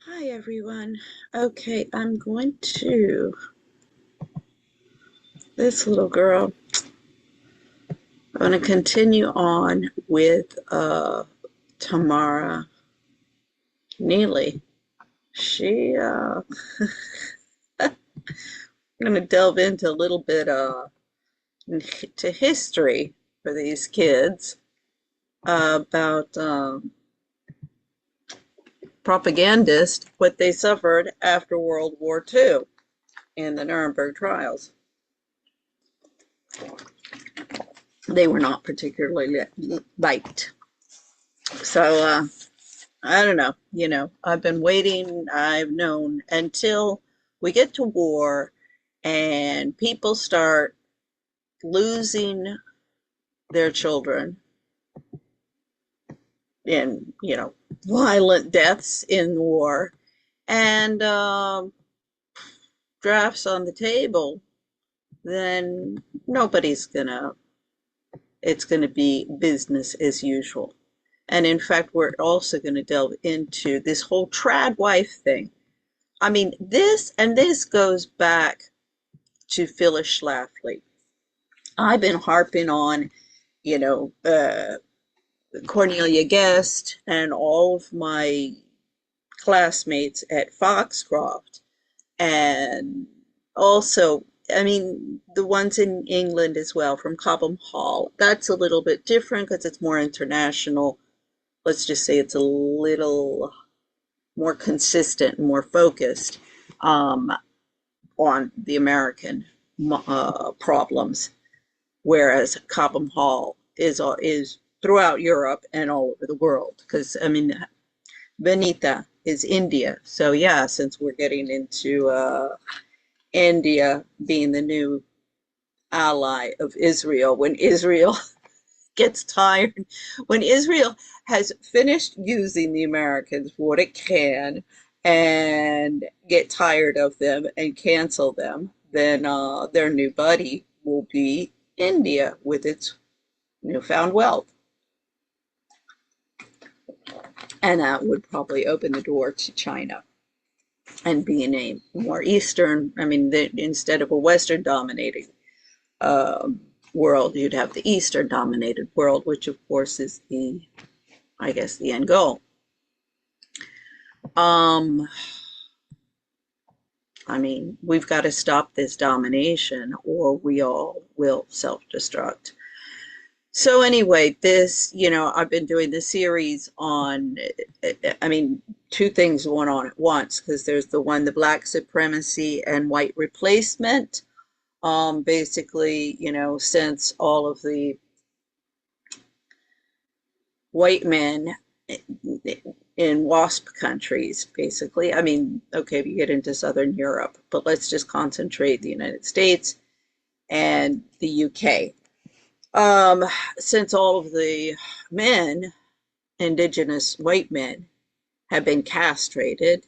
Hi everyone. Okay, I'm going to this little girl. I'm going to continue on with Tamera Nealy. She I'm going to delve into a little bit to history for these kids about propagandists, what they suffered after World War II in the Nuremberg trials. They were not particularly liked. So I don't know, I've been waiting, I've known until we get to war and people start losing their children in, violent deaths in war and drafts on the table, then it's gonna be business as usual. And in fact, we're also going to delve into this whole trad wife thing. I mean, this goes back to Phyllis Schlafly. I've been harping on, you know, uh, Cornelia Guest and all of my classmates at Foxcroft, and also, I mean, the ones in England as well from Cobham Hall. That's a little bit different because it's more international. Let's just say it's a little more consistent, more focused um, on the American problems, whereas Cobham Hall is throughout Europe and all over the world. Because I mean, Benita is India, so yeah, since we're getting into India being the new ally of Israel, when Israel gets tired, when Israel has finished using the Americans for what it can and get tired of them and cancel them, then their new buddy will be India with its newfound wealth. And that would probably open the door to China and being a more Eastern, I mean, instead of a Western dominating um, world, you'd have the Eastern dominated world, which of course is I guess, the end goal. Um, I mean, we've got to stop this domination or we all will self-destruct. So anyway, I've been doing this series on, I mean, two things going on at once, because there's the black supremacy and white replacement. Basically, since all of the white men in WASP countries, basically. I mean, okay, we get into Southern Europe, but let's just concentrate the United States and the UK. Since all of the men, indigenous white men, have been castrated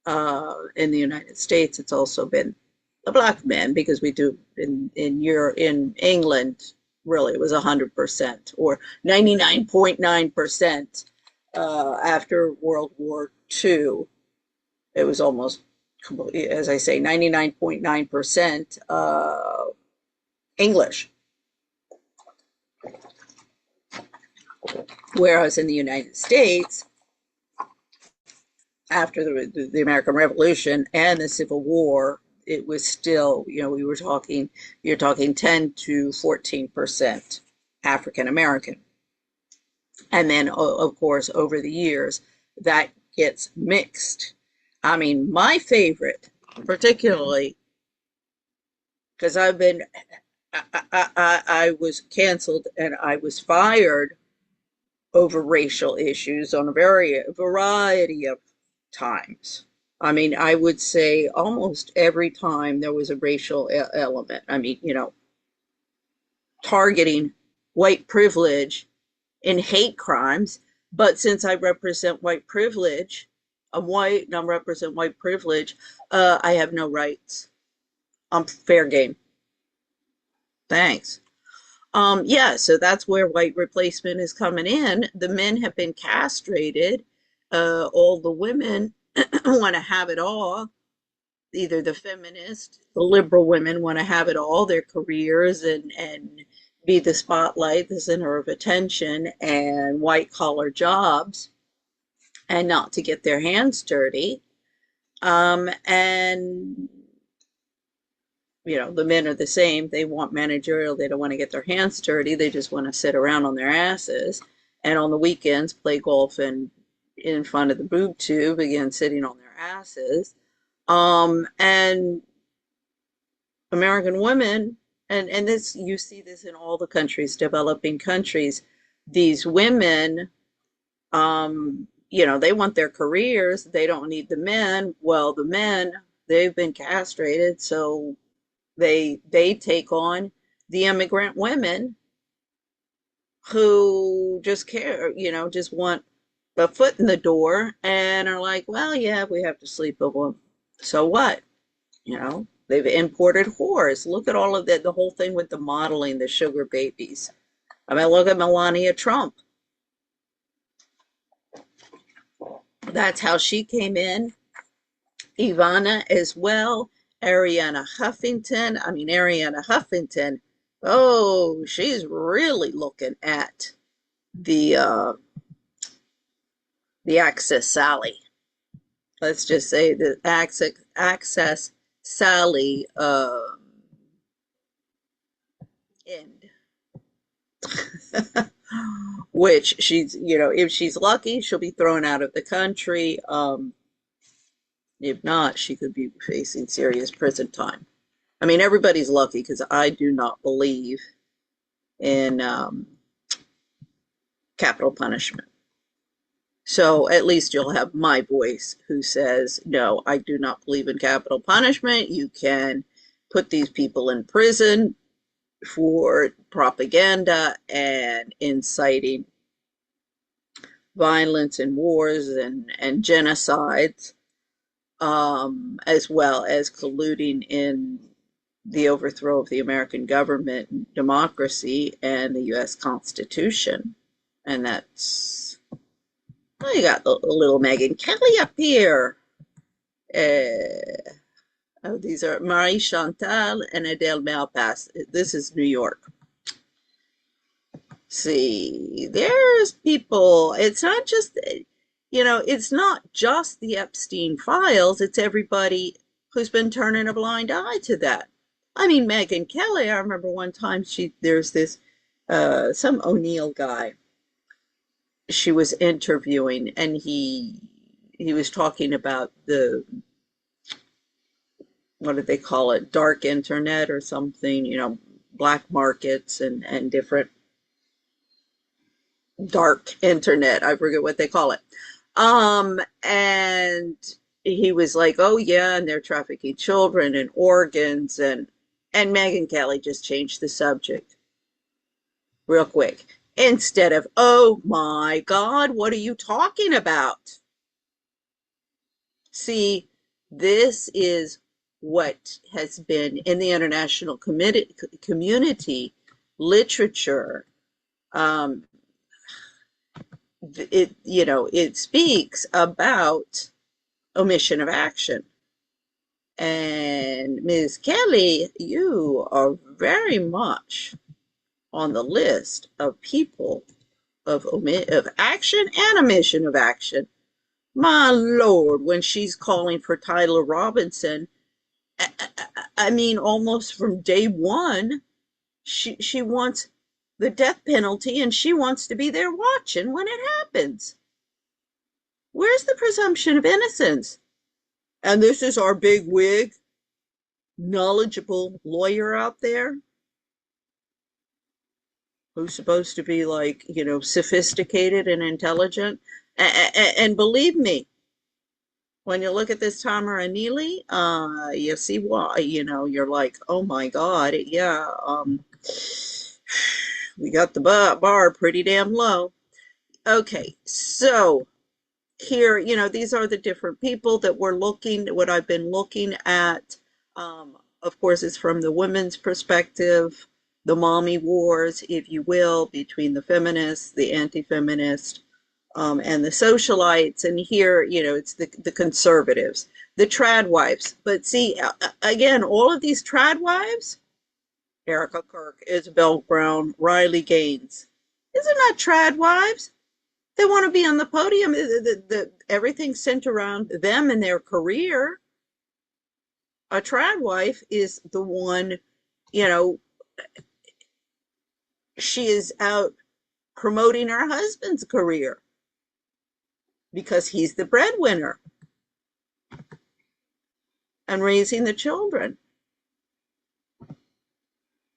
in the United States, it's also been the black men, because we do in England, really it was 100% or 99.9%. After World War II, it was almost, as I say, 99.9% English. Whereas in the United States, after the American Revolution and the Civil War, it was still, you're talking 10 to 14% African American. And then, of course, over the years, that gets mixed. I mean, my favorite, particularly because I was canceled and I was fired over racial issues on a variety of times. I mean, I would say almost every time there was a racial element. I mean, targeting white privilege in hate crimes. But since I represent white privilege, I'm white and I represent white privilege, I have no rights. I'm fair game. Thanks. Yeah, so that's where white replacement is coming in. The men have been castrated, all the women want to have it all. Either the feminist, the liberal women want to have it all, their careers and be the spotlight, the center of attention, and white collar jobs, and not to get their hands dirty. And the men are the same. They want managerial. They don't want to get their hands dirty. They just want to sit around on their asses. And on the weekends, play golf and in front of the boob tube, again, sitting on their asses. And American women, and this, you see this in all the countries, developing countries, these women, they want their careers. They don't need the men. Well, the men, they've been castrated, so they take on the immigrant women who just care, just want a foot in the door and are like, well, yeah, we have to sleep with them. So what? They've imported whores. Look at all of that, the whole thing with the modeling, the sugar babies. I mean, look at Melania Trump. That's how she came in. Ivana as well. Ariana Huffington, oh, she's really looking at the Access Sally. Let's just say the Access Sally end. Which she's, if she's lucky, she'll be thrown out of the country. If not, she could be facing serious prison time. I mean, everybody's lucky because I do not believe in capital punishment. So at least you'll have my voice who says, no, I do not believe in capital punishment. You can put these people in prison for propaganda and inciting violence and wars and genocides, as well as colluding in the overthrow of the American government, democracy, and the U.S. Constitution. And that's, well, you got a little Megyn Kelly up here. These are Marie Chantal and Adele Malpass. This is New York. See, there's people. It's not just, it's not just the Epstein files. It's everybody who's been turning a blind eye to that. I mean, Megyn Kelly, I remember one time there's this, some O'Neill guy she was interviewing, and he was talking about what did they call it, dark internet or something, black markets and different dark internet. I forget what they call it. And he was like, oh yeah, and they're trafficking children and organs, and Megyn Kelly just changed the subject real quick. Instead of, oh my God, what are you talking about? See, this is what has been in the international community literature. It speaks about omission of action. And Ms. Kelly, you are very much on the list of people of action and omission of action. My Lord, when she's calling for Tyler Robinson, I mean, almost from day one, she wants the death penalty, and she wants to be there watching when it happens. Where's the presumption of innocence? And this is our big wig, knowledgeable lawyer out there who's supposed to be like, sophisticated and intelligent. And believe me, when you look at this Tamera Nealy, you see why, you're like, oh my God, yeah, we got the bar pretty damn low. Okay, so here, these are the different people that we're what I've been looking at. Of course, it's from the women's perspective, the mommy wars, if you will, between the feminists, the anti-feminist, and the socialites, and here, it's the conservatives, the trad wives. But see, again, all of these trad wives, Erica Kirk, Isabel Brown, Riley Gaines, these are not trad wives. They want to be on the podium. Everything's centered around them and their career. A trad wife is the one, you know, she is out promoting her husband's career because he's the breadwinner and raising the children.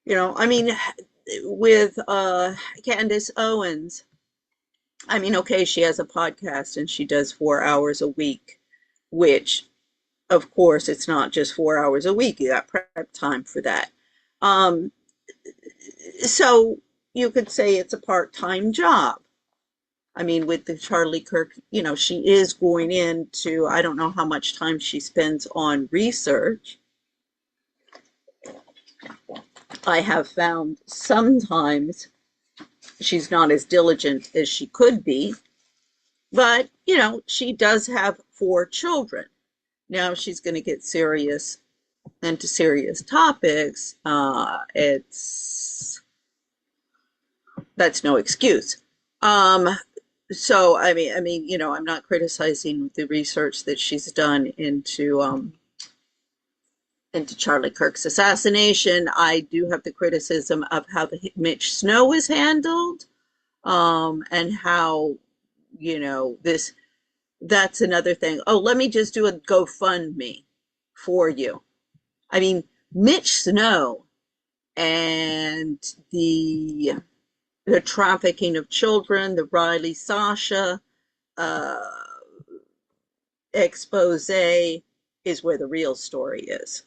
I mean, with Candace Owens, I mean, okay, she has a podcast and she does 4 hours a week, which, of course, it's not just 4 hours a week. You got prep time for that. Um, so you could say it's a part-time job. I mean, with the Charlie Kirk, she is going into, I don't know how much time she spends on research. I have found sometimes she's not as diligent as she could be, but, she does have 4 children. Now she's going to get serious into serious topics. That's no excuse. So I'm not criticizing the research that she's done into Charlie Kirk's assassination. I do have the criticism of how Mitch Snow was handled, and how, this, that's another thing. Oh, let me just do a GoFundMe for you. I mean, Mitch Snow and the trafficking of children, the Riley Sasha uh, expose is where the real story is.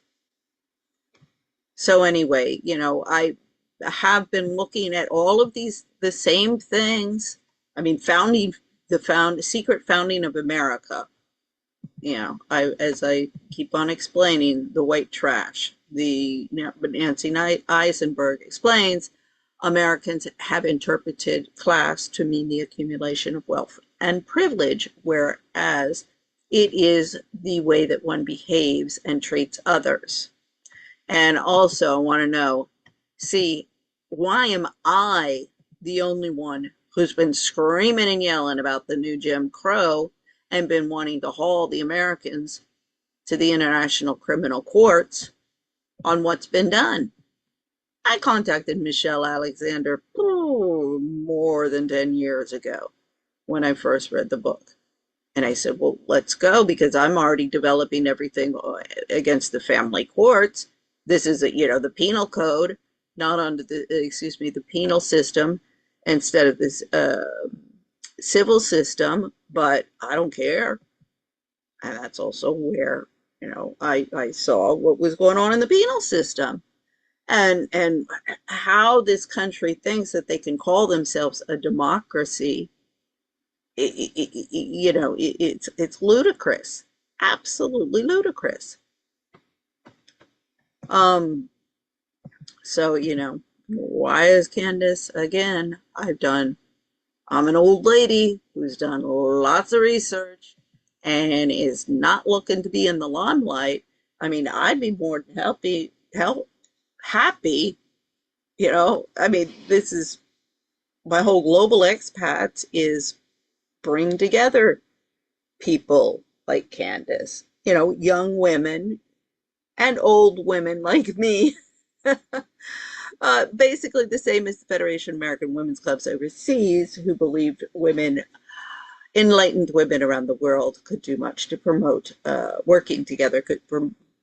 So anyway, I have been looking at all of the same things. I mean, secret founding of America. As I keep on explaining, the white trash. Nancy Eisenberg explains, Americans have interpreted class to mean the accumulation of wealth and privilege, whereas it is the way that one behaves and treats others. And also, I want to know, see, why am I the only one who's been screaming and yelling about the new Jim Crow and been wanting to haul the Americans to the International Criminal Courts on what's been done? I contacted Michelle Alexander more than 10 years ago when I first read the book. And I said, well, let's go, because I'm already developing everything against the family courts. This is, the penal code, not under the penal system instead of this civil system, but I don't care. And that's also where, I saw what was going on in the penal system. And how this country thinks that they can call themselves a democracy, it's ludicrous, absolutely ludicrous. So, why is Candace, again, I'm an old lady who's done lots of research and is not looking to be in the limelight. I mean, I'd be more than happy, this is my whole global expat is bring together people like Candace, young women and old women like me. Basically the same as the Federation of American Women's Clubs overseas, who believed enlightened women around the world could do much to promote, working together could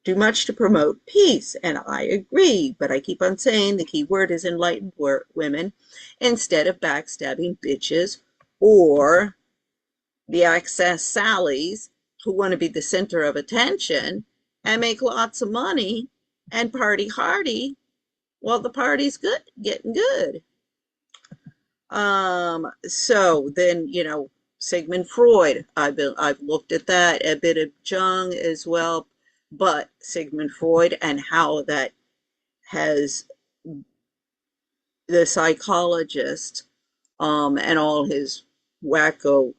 do much to promote peace. And I agree, but I keep on saying the key word is enlightened women instead of backstabbing bitches or the access Sallies who want to be the center of attention and make lots of money and party hardy while the party's getting good. So then, Sigmund Freud, I've looked at that, a bit of Jung as well, but Sigmund Freud and how that has the psychologist, and all his wacko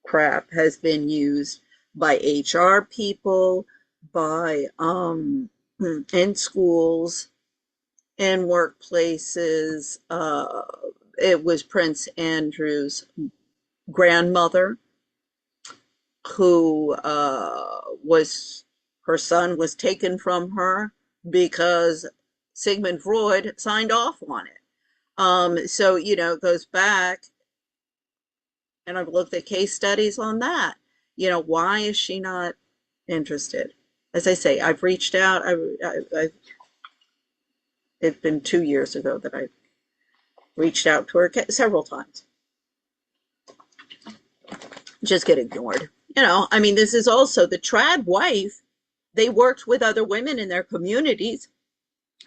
crap has been used by HR people, by in schools, in workplaces. It was Prince Andrew's grandmother who was her son was taken from her because Sigmund Freud signed off on it. So, it goes back, and I've looked at case studies on that. Why is she not interested? As I say, I've reached out. It's been 2 years ago that I reached out to her several times. Just get ignored. This is also the trad wife. They worked with other women in their communities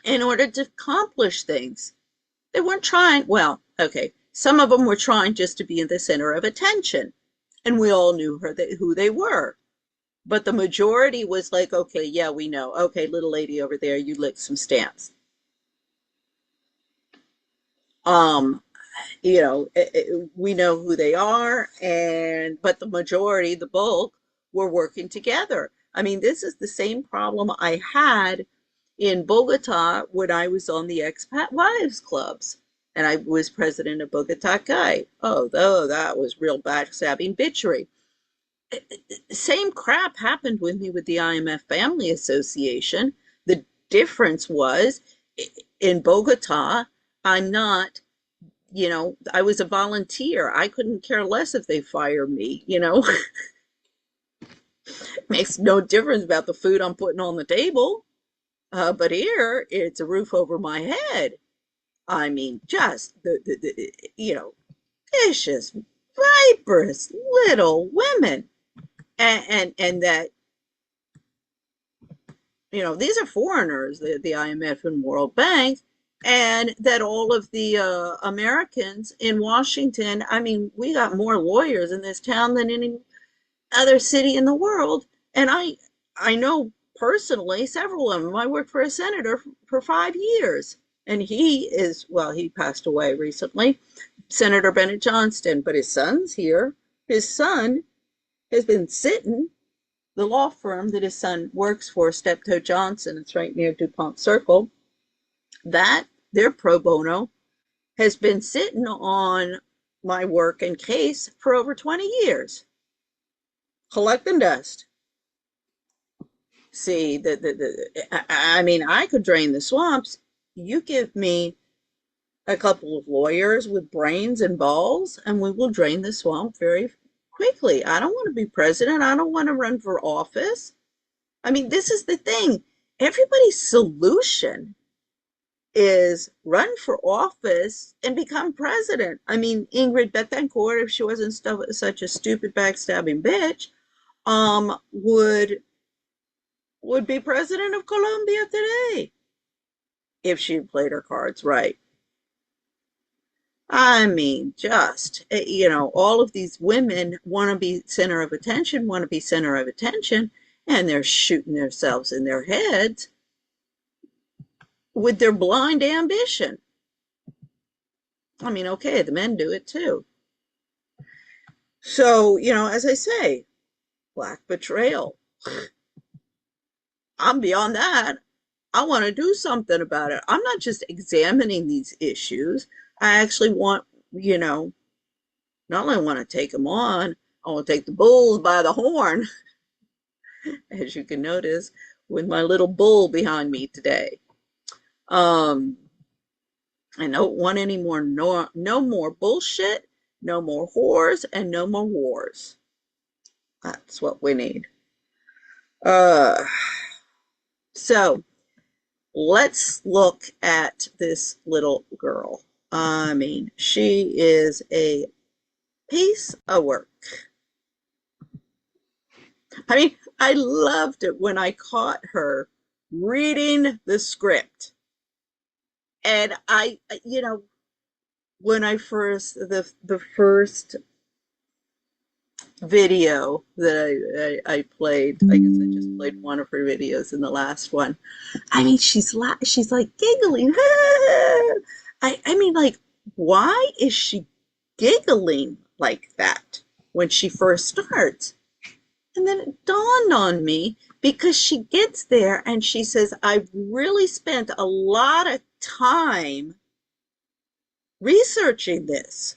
in order to accomplish things. They weren't trying, well, okay, some of them were trying just to be in the center of attention. And we all knew who they were. But the majority was like, okay, yeah, we know. Okay, little lady over there, you lick some stamps. We know who they are, but the majority, the bulk, were working together. This is the same problem I had in Bogota when I was on the expat wives clubs, and I was president of Bogota Guy. Oh, though that was real backstabbing bitchery. Same crap happened with me with the IMF Family Association. The difference was in Bogota, I'm not, I was a volunteer. I couldn't care less if they fire me, Makes no difference about the food I'm putting on the table. But here, it's a roof over my head. Just the vicious, viperous little women. And that, these are foreigners, the IMF and World Bank, and that all of the Americans in Washington, we got more lawyers in this town than any other city in the world. And I know personally several of them. I worked for a senator for 5 years, and he passed away recently, Senator Bennett Johnston, but his son's here. His son has been sitting, the law firm that his son works for, Steptoe Johnson, it's right near DuPont Circle, that their pro bono has been sitting on my work and case for over 20 years, collecting dust. See, I could drain the swamps. You give me a couple of lawyers with brains and balls, and we will drain the swamp very quickly. I don't want to be president. I don't want to run for office. This is the thing. Everybody's solution is run for office and become president. Ingrid Betancourt, if she wasn't such a stupid backstabbing bitch, would be president of Colombia today if she had played her cards right. All of these women want to be center of attention, and they're shooting themselves in their heads with their blind ambition. Okay, the men do it too. So, as I say, black betrayal. I'm beyond that. I want to do something about it. I'm not just examining these issues. I actually want, not only want to take them on, I want to take the bulls by the horn, as you can notice with my little bull behind me today. I don't want any more, no more bullshit, no more whores, and no more wars. That's what we need. So let's look at this little girl. She is a piece of work. I loved it when I caught her reading the script. And when I the first video that I played, I guess I just played one of her videos in the last one. She's like giggling. Like, why is she giggling like that? when she first starts. And then it dawned on me because she gets there and she says, I've really spent a lot of time researching this.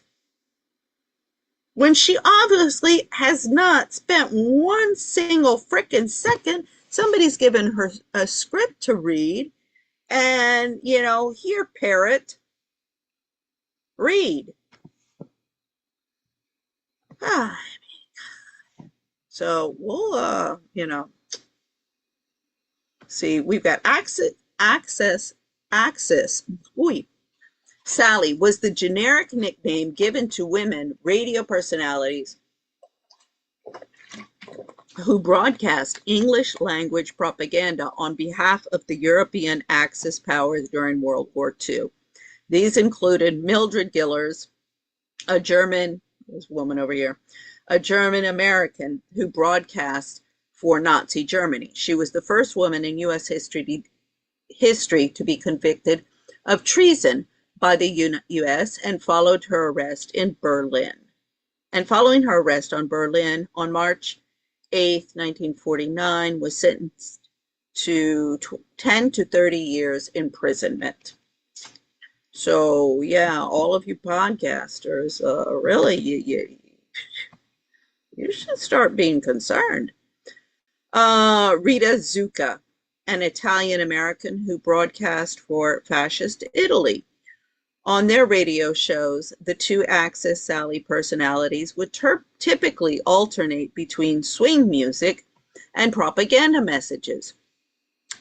When she obviously has not spent one single frickin' second. Somebody's given her a script to read, and, here, parrot, read. Ah, so we'll, see, we've got access. Ooh, Sally was the generic nickname given to women radio personalities who broadcast English language propaganda on behalf of the European Axis powers during World War II. These included Mildred Gillers, a German, this woman over here, a German American who broadcast for Nazi Germany. She was the first woman in U.S. history to be convicted of treason by the U.S. and following her arrest on Berlin on March 8th, 1949, was sentenced to 10 to 30 years imprisonment. So, yeah, all of you podcasters, really, you should start being concerned. Rita Zucca, an Italian-American who broadcast for fascist Italy. On their radio shows, the two Access Sally personalities would typically alternate between swing music and propaganda messages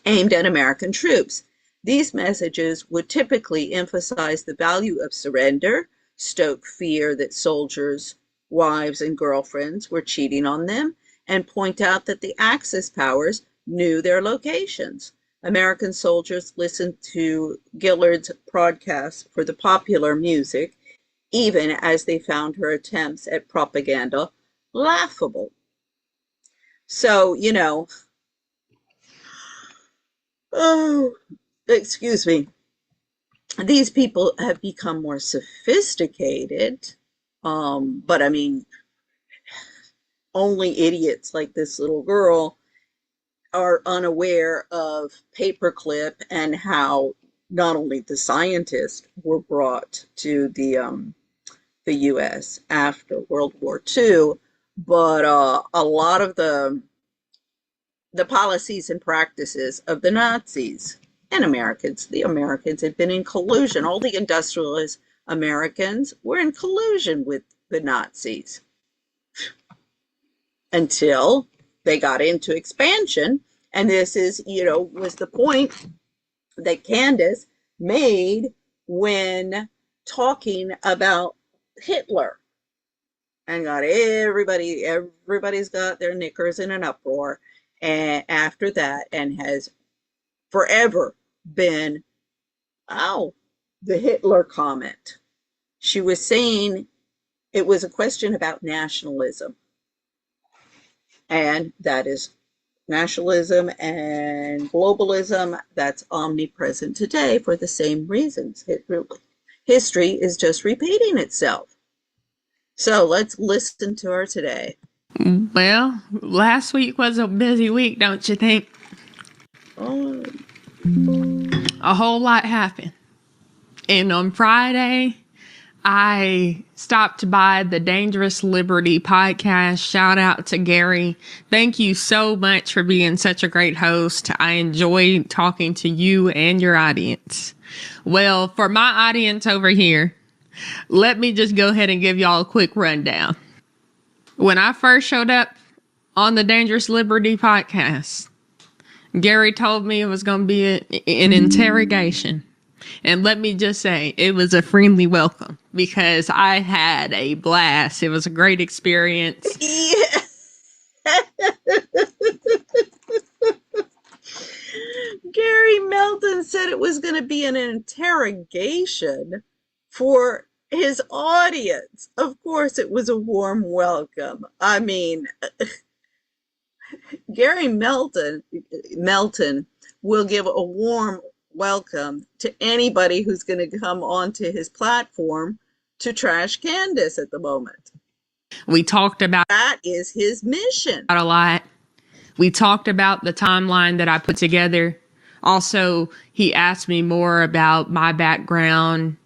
aimed at American troops. These messages would typically emphasize the value of surrender, stoke fear that soldiers, wives, and girlfriends were cheating on them, and point out that the Axis powers knew their locations. American soldiers listened to Gillard's broadcasts for the popular music, even as they found her attempts at propaganda laughable. So, excuse me, these people have become more sophisticated, but I mean, only idiots like this little girl are unaware of paperclip and how not only the scientists were brought to the U.S. after World War II, but a lot of the policies and practices of the Nazis and Americans. The Americans had been in collusion. All the industrialist Americans were in collusion with the Nazis until they got into expansion. And this is, was the point that Candace made when talking about Hitler, and got everybody's got their knickers in an uproar. And after that, and has forever been, the Hitler comment. She was saying it was a question about nationalism. And that is nationalism and globalism that's omnipresent today for the same reasons. History is just repeating itself. So let's listen to her today. Well, last week was a busy week, don't you think? Oh. A whole lot happened. And on Friday, I stopped by the Dangerous Liberty podcast. Shout out to Gary. Thank you so much for being such a great host. I enjoyed talking to you and your audience. Well, for my audience over here, let me just go ahead and give y'all a quick rundown. When I first showed up on the Dangerous Liberty podcast, Gary told me it was going to be an interrogation. And let me just say, it was a friendly welcome because I had a blast. It was a great experience. Yeah. Gary Melton said it was going to be an interrogation for his audience. Of course, it was a warm welcome. I mean, Gary Melton will give a warm welcome to anybody who's going to come onto his platform to trash Candace at the moment. We talked about That is his mission. a lot. We talked about the timeline that I put together. Also, he asked me more about my background.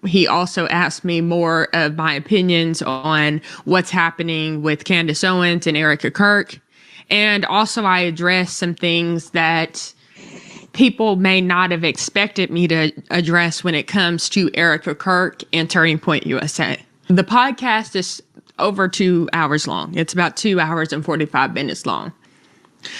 He also asked me more of my opinions on what's happening with Candace Owens and Erica Kirk. And also, I addressed some things that people may not have expected me to address when it comes to Erica Kirk and Turning Point USA. The podcast is over 2 hours long. It's about 2 hours and 45 minutes long.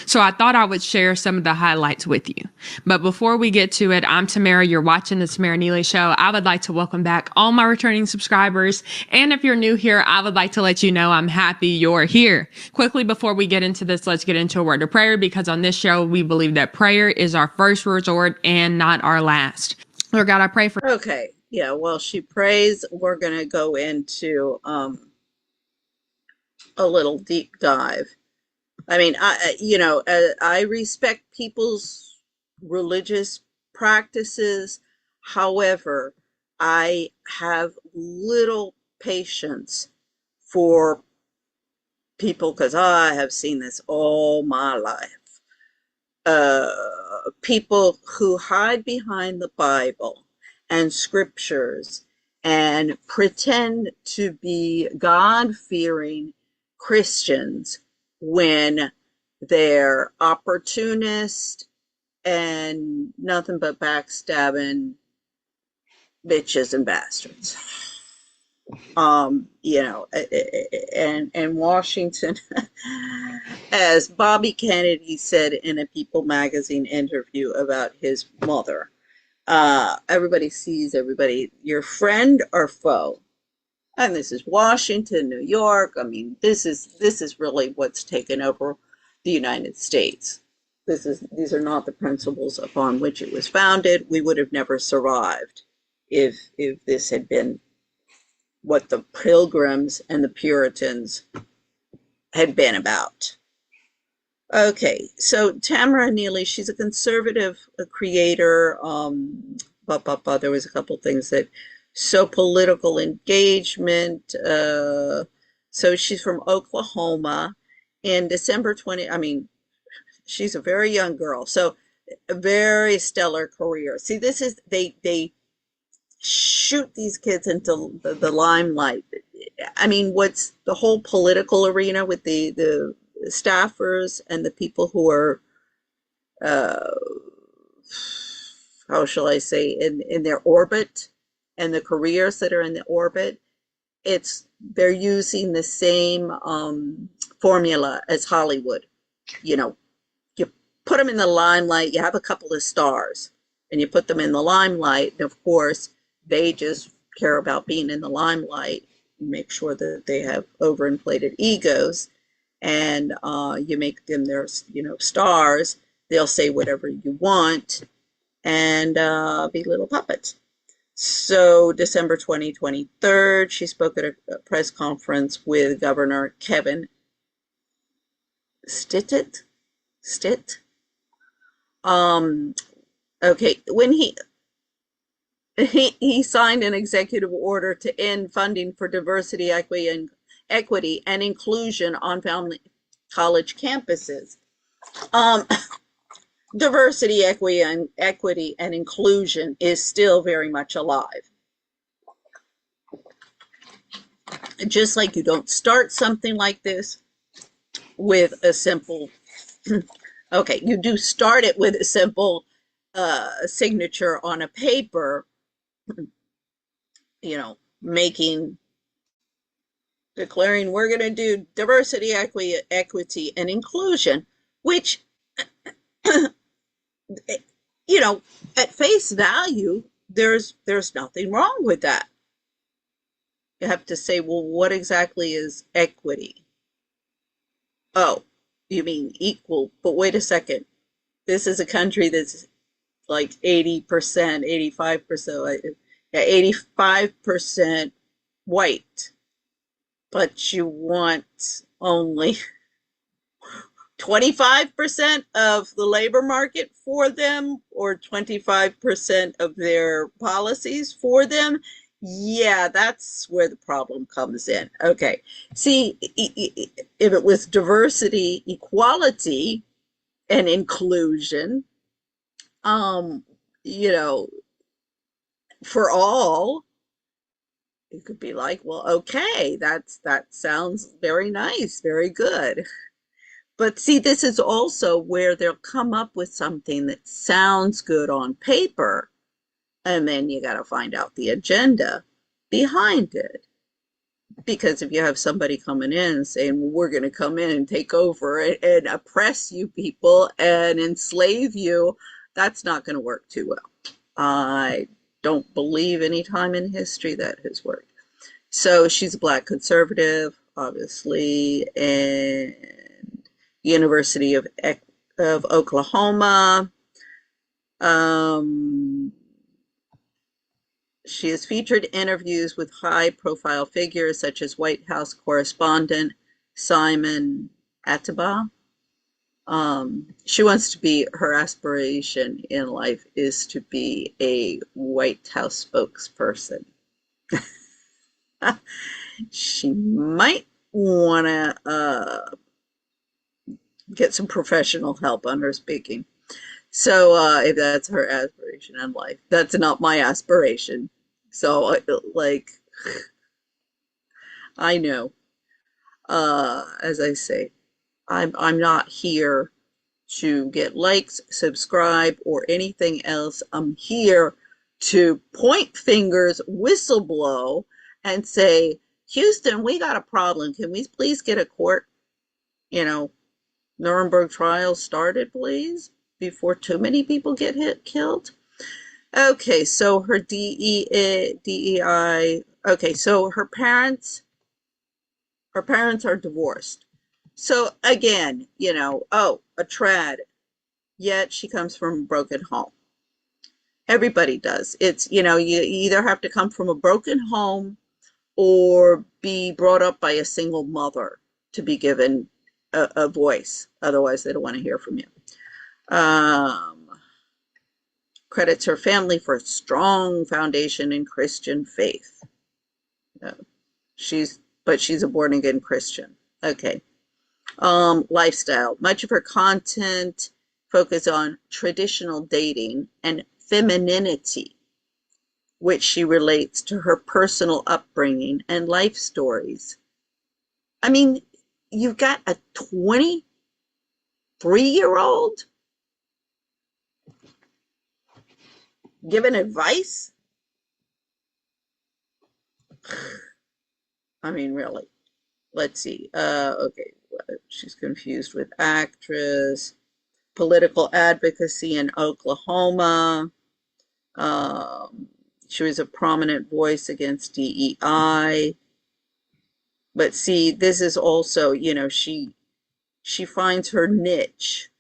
So I thought I would share some of the highlights with you. But before we get to it, I'm Tamera. You're watching the Tamera Nealy Show. I would like to welcome back all my returning subscribers. And if you're new here, I would like to let you know I'm happy you're here. Quickly, before we get into this, let's get into a word of prayer, because on this show, we believe that prayer is our first resort and not our last. Lord God, I pray for... Okay. Yeah, well, she prays. We're going to go into a little deep dive. I mean, I respect people's religious practices. However, I have little patience for people, because I have seen this all my life. People who hide behind the Bible and scriptures and pretend to be God-fearing Christians when they're opportunist and nothing but backstabbing bitches and bastards. And Washington, as Bobby Kennedy said in a People magazine interview about his mother, everybody sees everybody, your friend or foe. And this is Washington, New York. I mean, this is really what's taken over the United States. These are not the principles upon which it was founded. We would have never survived if this had been what the Pilgrims and the Puritans had been about. Okay, so Tamera Nealy, she's a conservative creator. There was a couple things that... So political engagement. So she's from Oklahoma. In December 20, I mean, she's a very young girl. So a very stellar career. See, this is, they shoot these kids into the limelight. I mean, what's the whole political arena with the staffers and the people who are, how shall I say, in their orbit, and the careers that are in the orbit, they're using the same formula as Hollywood. You put them in the limelight, you have a couple of stars, and you put them in the limelight, and of course, they just care about being in the limelight. You make sure that they have overinflated egos, and you make them their, stars. They'll say whatever you want, and be little puppets. So December 2023, she spoke at a press conference with Governor Kevin Stitt. Okay, when he signed an executive order to end funding for diversity, equity and inclusion on family college campuses. Diversity, equity, and inclusion is still very much alive. Just like you don't start something like this with a simple, okay, you do start it with a simple signature on a paper, declaring we're going to do diversity, equity, and inclusion, which, at face value, there's nothing wrong with that. You have to say, well, what exactly is equity? Oh, you mean equal? But wait a second. This is a country that's like 80%, 85%, 85% white, but you want only 25% of the labor market for them, or 25% of their policies for them. Yeah, that's where the problem comes in. Okay. See, if it was diversity, equality, and inclusion, um, you know, for all, you could be like, well, okay, that sounds very nice, very good. But see, this is also where they'll come up with something that sounds good on paper, and then you got to find out the agenda behind it. Because if you have somebody coming in saying, well, we're going to come in and take over and oppress you people and enslave you, that's not going to work too well. I don't believe any time in history that has worked. So she's a black conservative, obviously, and University of Oklahoma. Um, She has featured interviews with high-profile figures such as White House correspondent Simon Ateba. She wants to be, her aspiration in life is to be a White House spokesperson. She might want to get some professional help on her speaking. So if that's her aspiration in life, that's not my aspiration. So like, I know, as I say, I'm not here to get likes, subscribe, or anything else. I'm here to point fingers, whistleblow, and say, Houston, we got a problem. Can we please get a court, you know, Nuremberg trial started, please, before too many people get killed? Okay, so her DEI. Okay, so her parents are divorced. So again, oh, a trad, yet she comes from a broken home. Everybody does. It's, you either have to come from a broken home or be brought up by a single mother to be given a voice. Otherwise, they don't want to hear from you. Um, Credits her family for a strong foundation in Christian faith. Uh, she's a born again Christian. Okay. Lifestyle. Much of her content focus on traditional dating and femininity, which she relates to her personal upbringing and life stories. I mean, you've got a 23-year-old giving advice? I mean, really. Let's see. Okay, she's confused with actress, political advocacy in Oklahoma. Um, she was a prominent voice against DEI. But see, this is also, she finds her niche.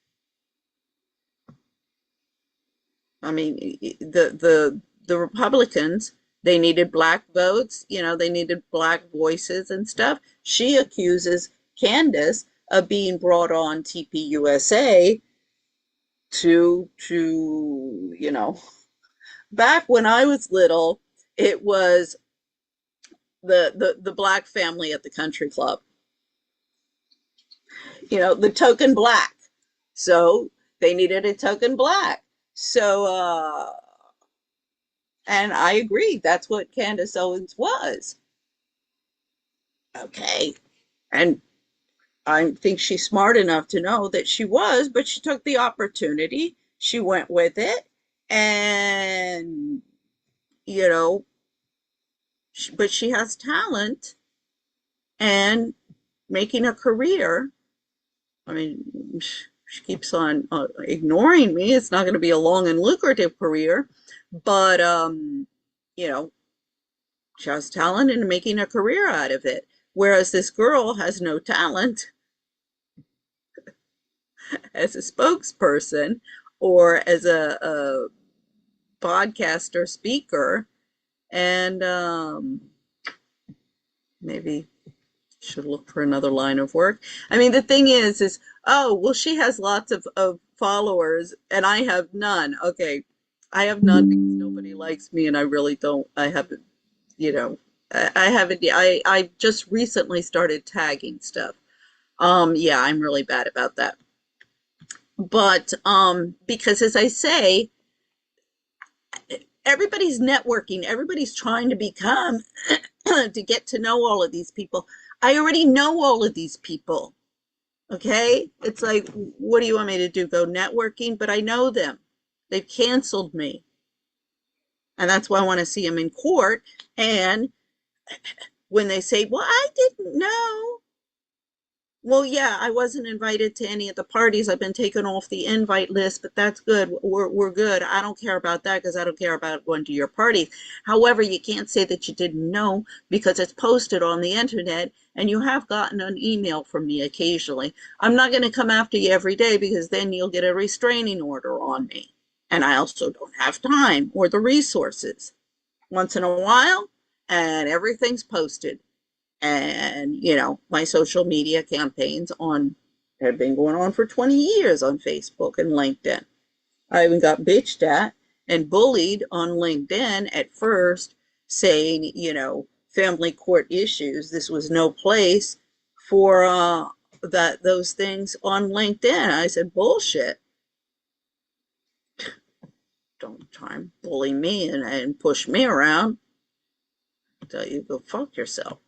I mean, the Republicans, they needed black votes, they needed black voices and stuff. She accuses Candace of being brought on TPUSA to back when I was little, it was the black family at the country club, the token black. So they needed a token black. So and I agree, that's what Candace Owens was. Okay. And I think she's smart enough to know that she was, but she took the opportunity. She went with it. And, you know, but she has talent and making a career. I mean, she keeps on ignoring me. It's not going to be a long and lucrative career, but, you know, she has talent and making a career out of it. Whereas this girl has no talent as a spokesperson or as a podcaster speaker, and maybe should look for another line of work. I mean, the thing is, oh, well, she has lots of followers and I have none. Okay, I have none because nobody likes me and I really don't, I haven't, you know, I haven't, I just recently started tagging stuff. Yeah, I'm really bad about that. But because as I say, everybody's networking, everybody's trying to become to get to know all of these people. I already know all of these people. Okay? It's like, what do you want me to do? Go networking? But I know them. They've canceled me. And that's why I want to see them in court. And when they say, well, I didn't know. Well, yeah, I wasn't invited to any of the parties. I've been taken off the invite list, but that's good. We're good. I don't care about that because I don't care about going to your parties. However, you can't say that you didn't know because it's posted on the internet and you have gotten an email from me occasionally. I'm not going to come after you every day because then you'll get a restraining order on me. And I also don't have time or the resources. Once in a while, and everything's posted. And my social media campaigns on have been going on for 20 years on Facebook and LinkedIn. I even got bitched at and bullied on LinkedIn at first, saying, family court issues, this was no place for those things on LinkedIn. I said, bullshit. Don't try and bully me and push me around. I'll tell you, go fuck yourself.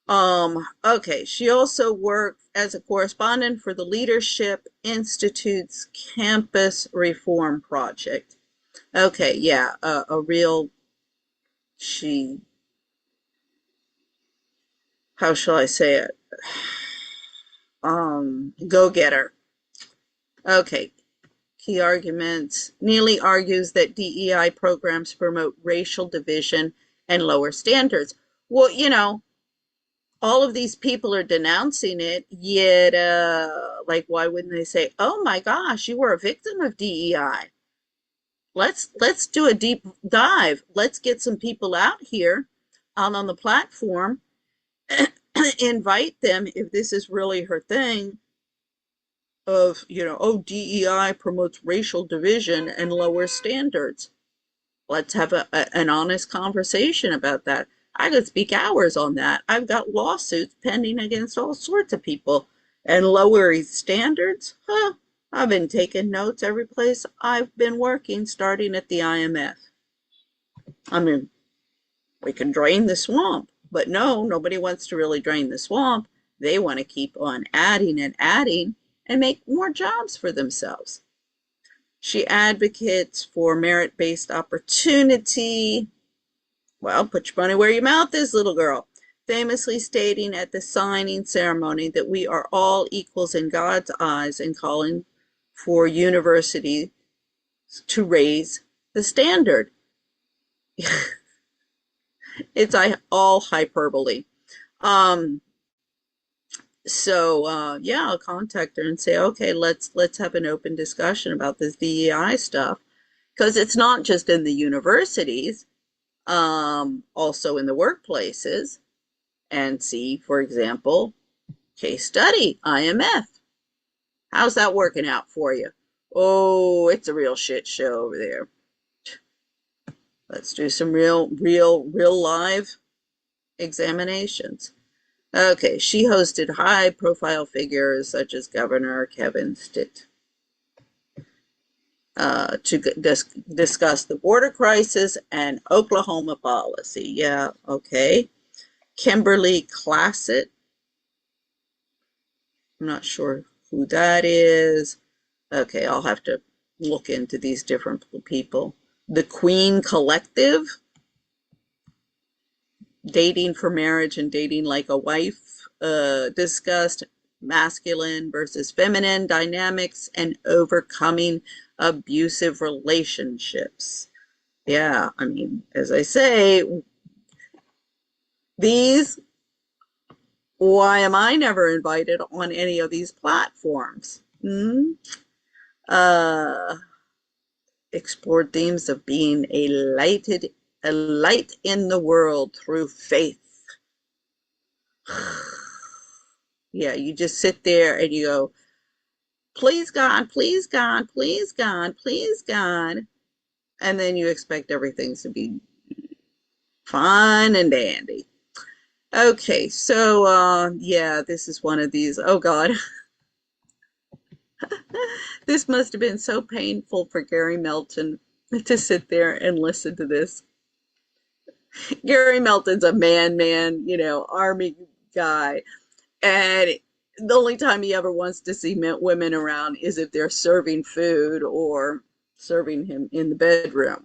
Okay, she also worked as a correspondent for the Leadership Institute's Campus Reform Project. Okay, yeah, a real, she, how shall I say it? Go-getter. Okay, key arguments. Nealy argues that DEI programs promote racial division and lower standards. Well, all of these people are denouncing it, yet, like, why wouldn't they say, "Oh my gosh, you were a victim of DEI. Let's do a deep dive. Let's get some people out here, out on the platform, invite them if this is really her thing." Of oh, DEI promotes racial division and lower standards. Let's have an honest conversation about that. I could speak hours on that. I've got lawsuits pending against all sorts of people. And lowering standards? Huh. I've been taking notes every place I've been working, starting at the IMF. I mean, we can drain the swamp, but no, nobody wants to really drain the swamp. They want to keep on adding and adding and make more jobs for themselves. She advocates for merit-based opportunity. Well, put your money where your mouth is, little girl. Famously stating at the signing ceremony that we are all equals in God's eyes and calling for universities to raise the standard. It's all hyperbole. Yeah, I'll contact her and say, okay, let's have an open discussion about this DEI stuff, because it's not just in the universities, also in the workplaces. And see, for example, case study, IMF. How's that working out for you? Oh, it's a real shit show over there. Let's do some real live examinations. Okay, she hosted high-profile figures such as Governor Kevin Stitt to discuss the border crisis and Oklahoma policy. Yeah, okay. Kimberly Classett. I'm not sure who that is. Okay, I'll have to look into these different people. The Queen Collective. Dating for marriage and dating like a wife, discussed masculine versus feminine dynamics and overcoming abusive relationships. Yeah, I mean, as I say, these, why am I never invited on any of these platforms? Explored themes of being a light in the world through faith. Yeah, you just sit there and you go, please God, please God, please God, please God. And then you expect everything to be Fine and dandy. Okay, so yeah, this is one of these. Oh God, this must have been so painful for Gary Melton to sit there and listen to this. Gary Melton's a army guy, and the only time he ever wants to see women around is if they're serving food or serving him in the bedroom.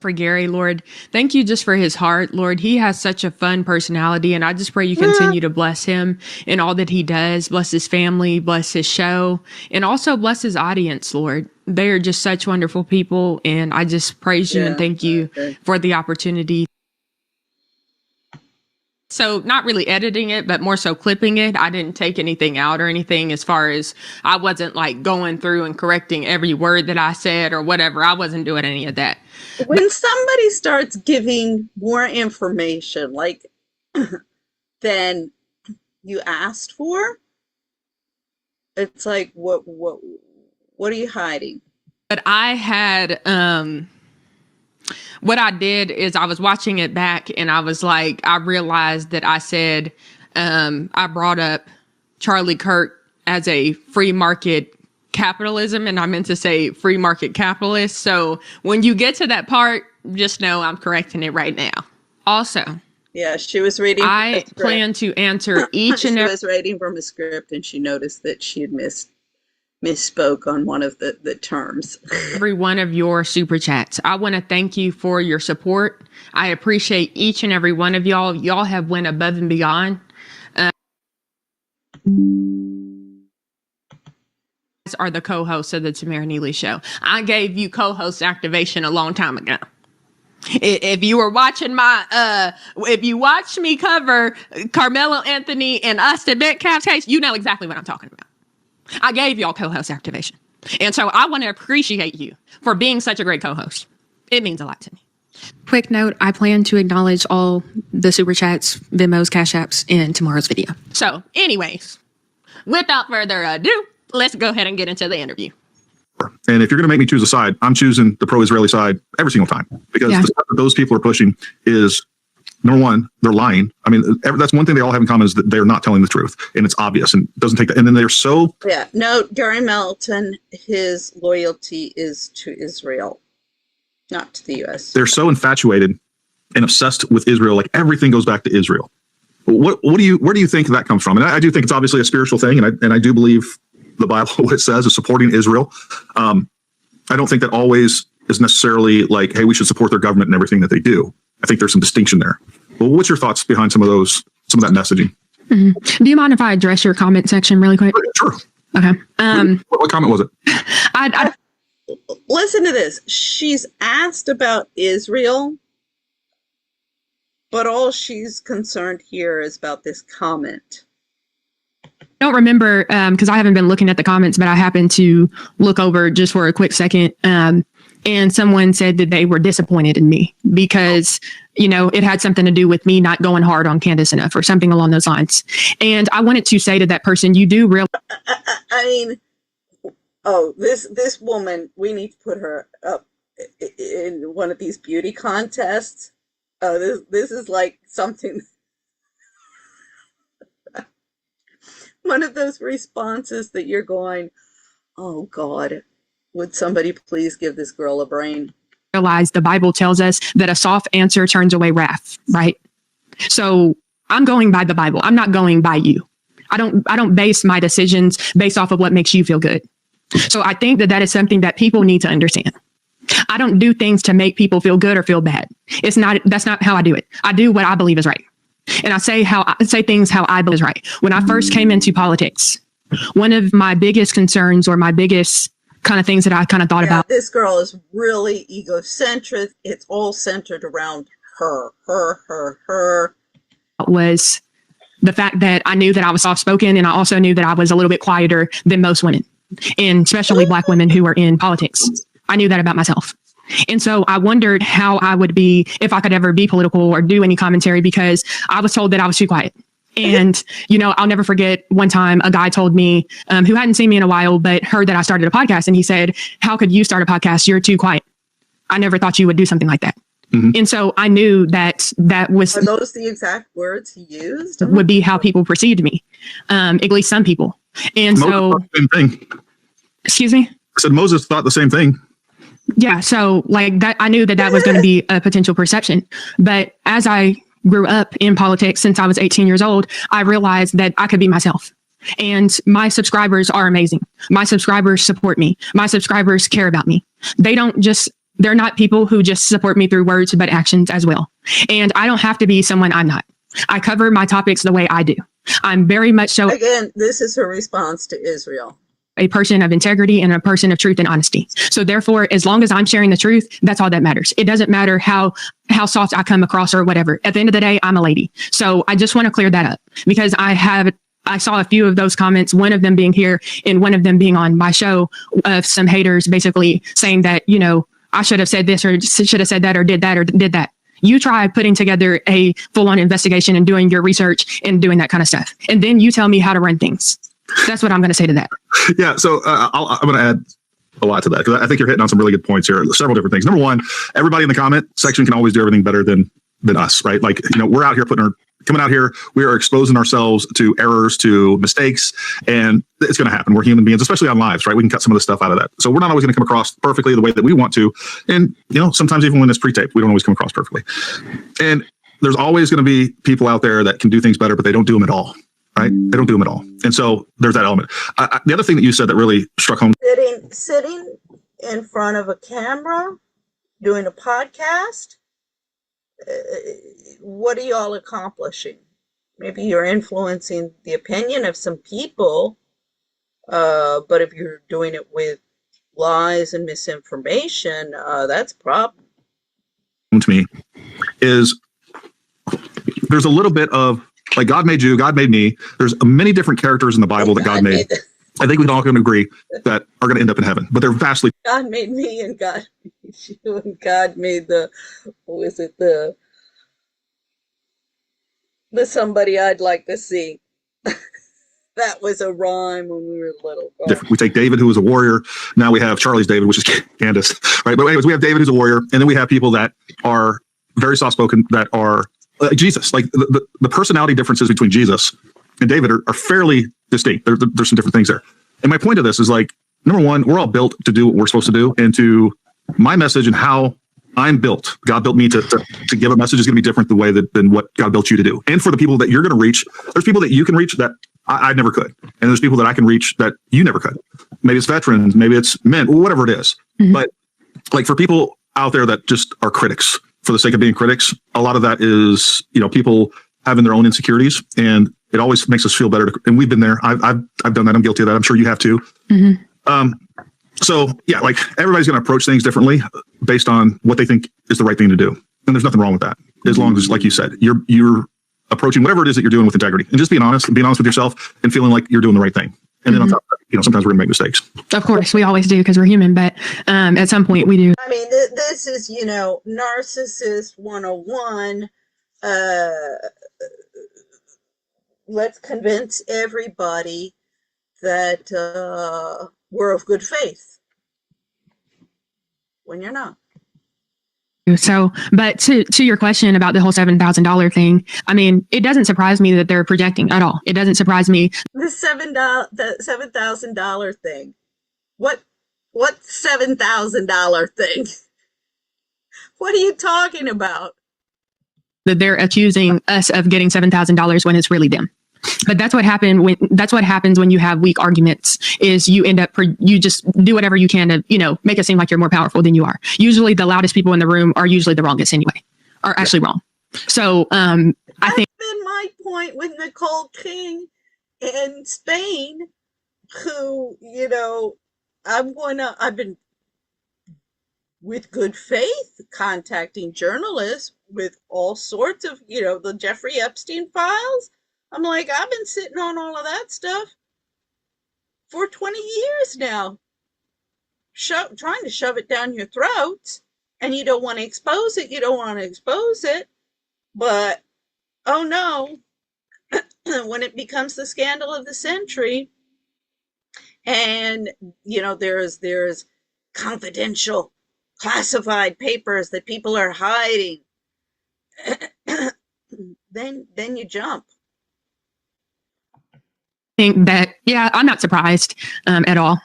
For Gary, Lord, thank you just for his heart, Lord. He has such a fun personality, and I just pray you continue to bless him in all that he does. Bless his family, bless his show, and also bless his audience, Lord. They are just such wonderful people, and I just praise you and thank you for the opportunity. So not really editing it, but more so clipping it. I didn't take anything out or anything, as far as I wasn't like going through and correcting every word that I said or whatever. I wasn't doing any of that. When somebody starts giving more information like than you asked for, it's like, what are you hiding? But I had what I did is I was watching it back, and I was like, I realized that I said, I brought up Charlie Kirk as a free market capitalism, and I meant to say free market capitalist. So when you get to that part, just know I'm correcting it right now. Also, yeah, she was reading. I plan to answer each and every. She was reading from a script, and she noticed that she had misspoke on one of the terms. Every one of your super chats. I want to thank you for your support. I appreciate each and every one of y'all. Y'all have went above and beyond. Are the co-hosts of the Tamera Nealy show. I gave you co-host activation a long time ago. If you were watching if you watched me cover Carmelo Anthony and Austin Metcalf's case, you know exactly what I'm talking about. I gave y'all co-host activation. And so I want to appreciate you for being such a great co-host. It means a lot to me. Quick note, I plan to acknowledge all the super chats, Venmos, Cash Apps in tomorrow's video. So anyways, without further ado, let's go ahead and get into the interview. And if you're going to make me choose a side, I'm choosing the pro-Israeli side every single time, because the stuff that those people are pushing is, number one, they're lying. I mean, that's one thing they all have in common, is that they're not telling the truth, and it's obvious, and it doesn't take that. And then they're so... Yeah, no, Gary Melton, his loyalty is to Israel, not to the U.S. They're so infatuated and obsessed with Israel, like everything goes back to Israel. Where do you think that comes from? And I do think it's obviously a spiritual thing, and I do believe the Bible, what it says, is supporting Israel. I don't think that always is necessarily like, hey, we should support their government and everything that they do. I think there's some distinction there. Well, what's your thoughts behind some of that messaging? Mm-hmm. Do you mind if I address your comment section really quick? Sure. Okay. What comment was it? I listen to this. She's asked about Israel, but all she's concerned here is about this comment. don't remember because I haven't been looking at the comments, but I happened to look over just for a quick second. And someone said that they were disappointed in me because, you know, it had something to do with me not going hard on Candace enough or something along those lines. And I wanted to say to that person, you do realize. I mean, oh, this woman, we need to put her up in one of these beauty contests. Oh, this is like something. One of those responses that you're going, oh God, would somebody please give this girl a brain? Realize the Bible tells us that a soft answer turns away wrath, right? So I'm going by the Bible. I'm not going by you. I don't base my decisions based off of what makes you feel good. So I think that is something that people need to understand. I don't do things to make people feel good or feel bad. That's not how I do it. I do what I believe is right. And I say things how I believe is right. When I first came into politics, one of my biggest concerns or my biggest kind of things that I kind of thought about. This girl is really egocentric. It's all centered around her. Was the fact that I knew that I was soft-spoken, and I also knew that I was a little bit quieter than most women, and especially Black women who are in politics. I knew that about myself. And so I wondered how I would be if I could ever be political or do any commentary, because I was told that I was too quiet. And, you know, I'll never forget one time a guy told me who hadn't seen me in a while, but heard that I started a podcast. And he said, how could you start a podcast? You're too quiet. I never thought you would do something like that. And so I knew that Are those the exact words he used? would be how people perceived me, at least some people. And Moses so, thought the same thing. excuse me? I said Moses thought the same thing. Yeah. So like that, I knew that was going to be a potential perception. But as I grew up in politics since I was 18 years old, I realized that I could be myself. And my subscribers are amazing. My subscribers support me. My subscribers care about me. They're not people who just support me through words, but actions as well. And I don't have to be someone I'm not. I cover my topics the way I do. I'm very much so. Again, this is her response to Israel. A person of integrity and a person of truth and honesty. So therefore, as long as I'm sharing the truth, that's all that matters. It doesn't matter how soft I come across or whatever. At the end of the day, I'm a lady. So I just want to clear that up because I saw a few of those comments, one of them being here and one of them being on my show, of some haters basically saying that, I should have said this or should have said that or did that. You try putting together a full-on investigation and doing your research and doing that kind of stuff. And then you tell me how to run things. That's what I'm going to say to that. Yeah. So I'm going to add a lot to that because I think you're hitting on some really good points here. Several different things. Number one, everybody in the comment section can always do everything better than us, right? Like, we're out here coming out here, we are exposing ourselves to errors, to mistakes, and it's going to happen. We're human beings, especially on lives, right? We can cut some of the stuff out of that. So we're not always going to come across perfectly the way that we want to. And, sometimes even when it's pre-taped, we don't always come across perfectly. And there's always going to be people out there that can do things better, but they don't do them at all, right? They don't do them at all. And so there's that element. The other thing that you said that really struck home. Sitting in front of a camera, doing a podcast, what are y'all accomplishing? Maybe you're influencing the opinion of some people, but if you're doing it with lies and misinformation, that's a problem. To me is there's a little bit of like God made you, God made me. There's many different characters in the Bible that God made. I think we can all can agree that are going to end up in heaven, but they're vastly. God made me and God made you and God made the somebody I'd like to see. That was a rhyme when we were little. Different. We take David, who was a warrior. Now we have Charlie's David, which is Candace, right? But anyways, we have David, who's a warrior, and then we have people that are very soft-spoken, that are like Jesus. Like the personality differences between Jesus and David are fairly distinct. There's some different things there. And my point of this is like, number one, we're all built to do what we're supposed to do, and to my message and how I'm built. God built me to give a message is going to be different the way than what God built you to do. And for the people that you're going to reach, there's people that you can reach that I never could. And there's people that I can reach that you never could. Maybe it's veterans, maybe it's men, whatever it is. Mm-hmm. But like for people out there that just are critics for the sake of being critics, a lot of that is, people having their own insecurities, and it always makes us feel better. And we've been there. I've done that. I'm guilty of that. I'm sure you have too. Mm-hmm. So yeah, like everybody's going to approach things differently based on what they think is the right thing to do. And there's nothing wrong with that. As long as, like you said, you're approaching whatever it is that you're doing with integrity and just being honest with yourself and feeling like you're doing the right thing. And then on top of that, sometimes we're going to make mistakes. Of course, we always do because we're human, but at some point we do. I mean, this is, Narcissist 101. Let's convince everybody that we're of good faith when you're not. So, but to your question about the whole $7,000 thing, I mean, it doesn't surprise me that they're projecting at all. It doesn't surprise me. The $7,000 thing. What $7,000 thing? What are you talking about? That they're accusing us of getting $7,000 when it's really them. But that's what happens when you have weak arguments, is you end up, you just do whatever you can to, make it seem like you're more powerful than you are. Usually the loudest people in the room are usually the wrongest anyway, are actually wrong. So I think that's been my point with Nicole King in Spain, who, I've been with good faith contacting journalists with all sorts of, the Jeffrey Epstein files. I'm like, I've been sitting on all of that stuff for 20 years now, trying to shove it down your throats, and you don't want to expose it. But, oh no, when it becomes the scandal of the century, and, there's confidential classified papers that people are hiding, then you jump. Think that, yeah, I'm not surprised at all.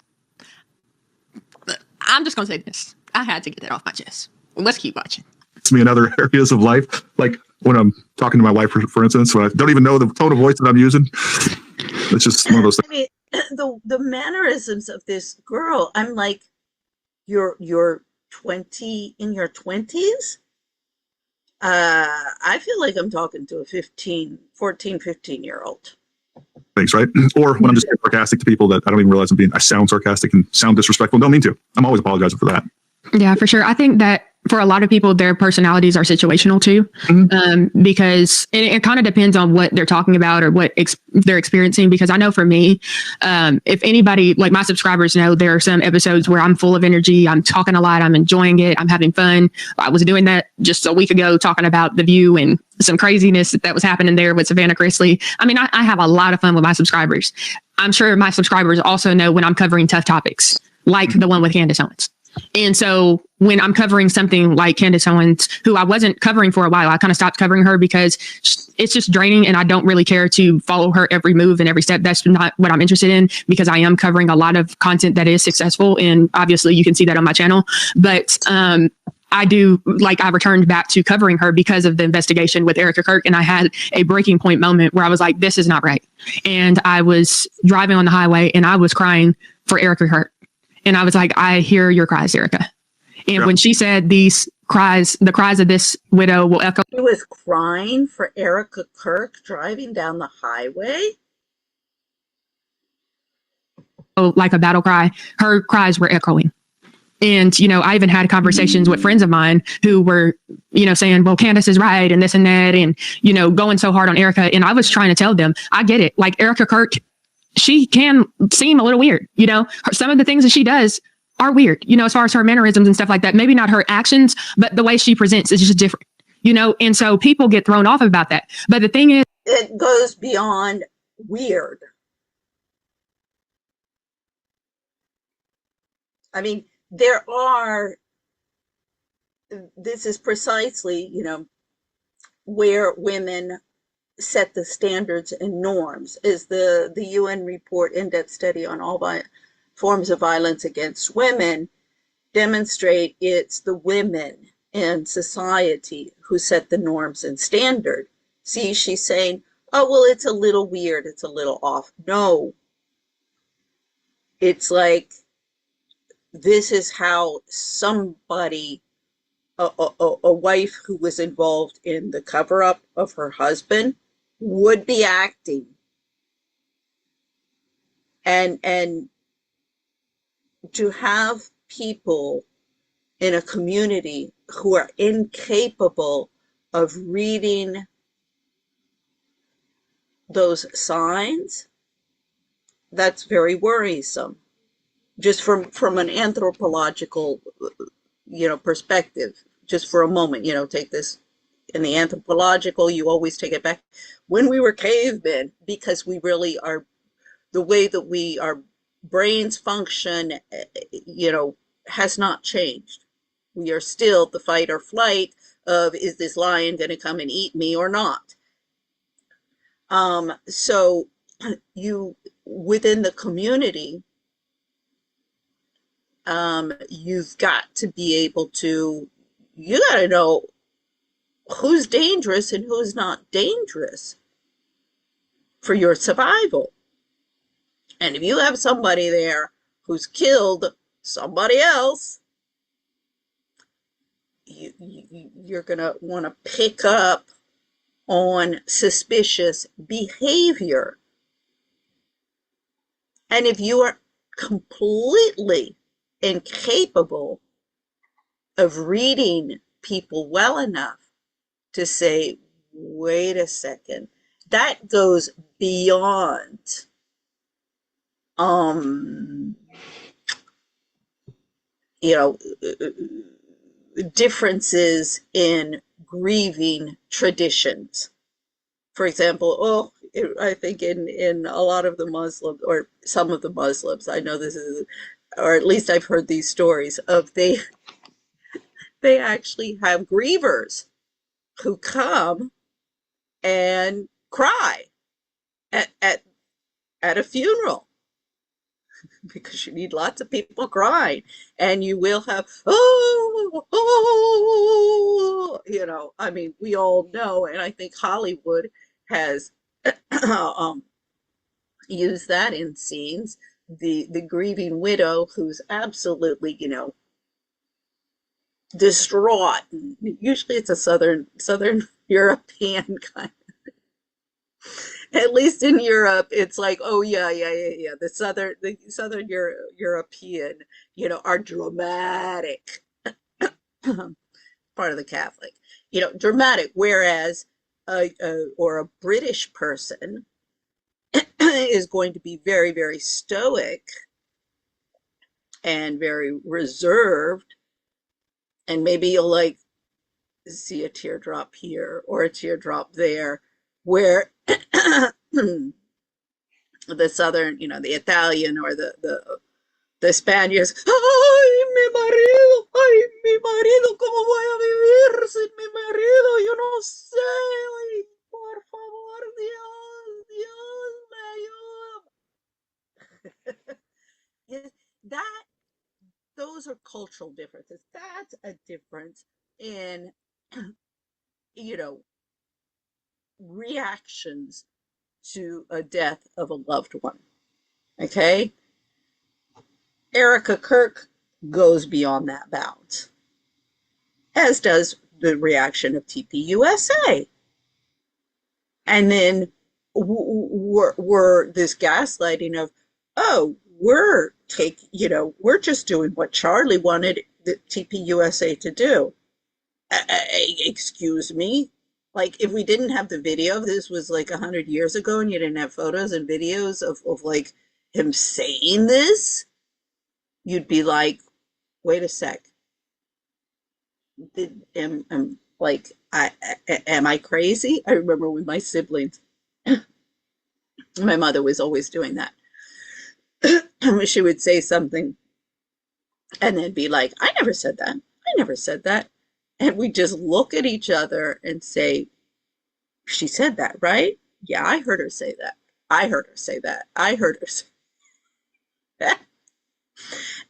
I'm just going to say this. I had to get that off my chest. Let's keep watching. It's me in other areas of life. Like when I'm talking to my wife, for instance, when I don't even know the tone of voice that I'm using. It's just one of those things. I mean, the mannerisms of this girl, I'm like, you're 20, in your 20s? I feel like I'm talking to a 15-year-old. Things, right? Or when I'm just sarcastic to people that I don't even realize I sound sarcastic and sound disrespectful and don't mean to. I'm always apologizing for that. Yeah, for sure. I think that for a lot of people, their personalities are situational too, because it kind of depends on what they're talking about or what they're experiencing. Because I know for me, if anybody, like my subscribers know, there are some episodes where I'm full of energy. I'm talking a lot. I'm enjoying it. I'm having fun. I was doing that just a week ago, talking about The View and some craziness that was happening there with Savannah Chrisley. I mean, I have a lot of fun with my subscribers. I'm sure my subscribers also know when I'm covering tough topics, like the one with Candace Owens. And so when I'm covering something like Candace Owens, who I wasn't covering for a while, I kind of stopped covering her because it's just draining and I don't really care to follow her every move and every step. That's not what I'm interested in, because I am covering a lot of content that is successful. And obviously you can see that on my channel. But I returned back to covering her because of the investigation with Erica Kirk. And I had a breaking point moment where I was like, this is not right. And I was driving on the highway and I was crying for Erica Kirk. And I was like, I hear your cries, Erica. And when she said these cries, the cries of this widow will echo. She was crying for Erica Kirk driving down the highway? Like a battle cry. Her cries were echoing. And, I even had conversations with friends of mine who were, saying, well, Candace is right and this and that. And, going so hard on Erica. And I was trying to tell them, I get it. Like Erica Kirk, she can seem a little weird, some of the things that she does are weird, as far as her mannerisms and stuff like that. Maybe not her actions, but the way she presents is just different, and so people get thrown off about that. But the thing is, it goes beyond weird. I mean, this is precisely, where women set the standards and norms. Is the UN report in-depth study on all forms of violence against women demonstrate it's the women in society who set the norms and standard. See, she's saying, oh, well, it's a little weird, it's a little off. No, it's like, this is how somebody, a wife who was involved in the cover-up of her husband, would be acting. And to have people in a community who are incapable of reading those signs, that's very worrisome. Just from an anthropological, perspective, just for a moment, take this. In the anthropological, you always take it back when we were cavemen, because we really are, the way that our brains function, has not changed. We are still the fight or flight of, is this lion going to come and eat me or not? So you, within the community, you've got to be able to, you got to know who's dangerous and who's not dangerous for your survival. And if you have somebody there who's killed somebody else, you're going to want to pick up on suspicious behavior. And if you are completely incapable of reading people well enough to say, wait a second, that goes beyond differences in grieving traditions. For example, I think in a lot of the Muslims, or some of the Muslims, I know this is, or at least I've heard these stories of, they They actually have grievers who come and cry at, at, at a funeral because you need lots of people crying, and you will have, I mean, we all know, and I think Hollywood has um, used that in scenes. The grieving widow who's absolutely, distraught. Usually it's a southern European kind. At least in Europe, it's like, oh yeah. The southern European, are dramatic. Part of the Catholic, dramatic. Whereas or a British person is going to be very, very stoic and very reserved, and maybe you'll like see a teardrop here or a teardrop there, where the southern, the Italian or the Spaniards, ay, mi marido, ¿cómo voy a vivir sin mi marido? Yo no sé, ay, por favor, Dios me ayuda. Yes, those are cultural differences. That's a difference in, you know, reactions to a death of a loved one. Okay? Erica Kirk goes beyond that bounds, as does the reaction of TPUSA. And then we're this gaslighting of, oh, we're just doing what Charlie wanted the TPUSA to do. Excuse me? Like, if we didn't have the video, this was like 100 years ago, and you didn't have photos and videos of like him saying this, you'd be like, wait a sec. Am I crazy? I remember with my siblings, my mother was always doing that. She would say something and then be like, I never said that. I never said that. And we just look at each other and say, she said that, right? Yeah, I heard her say that. I heard her say that. I heard her say that.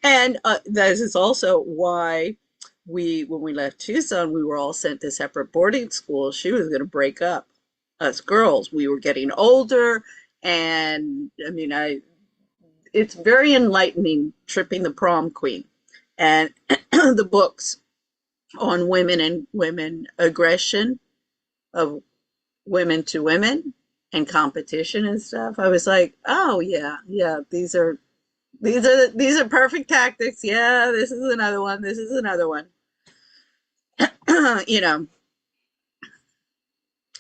And this is also why when we left Tucson, we were all sent to separate boarding schools. She was going to break up us girls. We were getting older, and I mean, it's very enlightening, Tripping the Prom Queen, and the books on women and women aggression, of women to women and competition and stuff. I was like, oh yeah, these are perfect tactics. Yeah, this is another one. This is another one.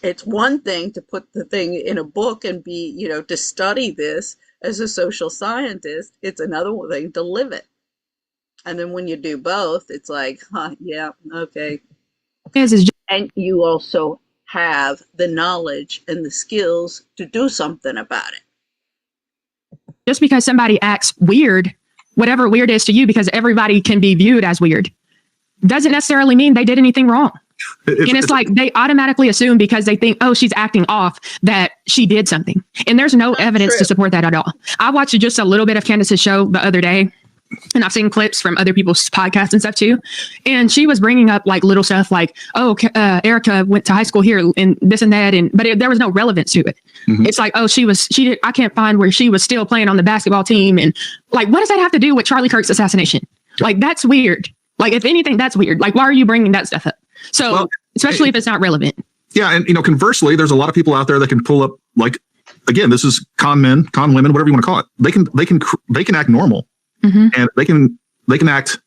It's one thing to put the thing in a book and be, to study this as a social scientist. It's another thing to live it. And then when you do both, it's like, yeah, okay. And you also have the knowledge and the skills to do something about it. Just because somebody acts weird, whatever weird is to you, because everybody can be viewed as weird, doesn't necessarily mean they did anything wrong. And it's like they automatically assume, because they think, oh, she's acting off, that she did something. And there's no evidence to support that at all. I watched just a little bit of Candace's show the other day, and I've seen clips from other people's podcasts and stuff too. And she was bringing up like little stuff like, oh, Erica went to high school here and this and that. But there was no relevance to it. Mm-hmm. It's like, oh, I can't find where she was still playing on the basketball team. And like, what does that have to do with Charlie Kirk's assassination? Like, that's weird. Like, if anything, that's weird. Like, why are you bringing that stuff up? So, especially if it's not relevant. Yeah. And, conversely, there's a lot of people out there that can pull up, like, again, this is con men, con women, whatever you want to call it. They can act normal. Mm-hmm. And they can act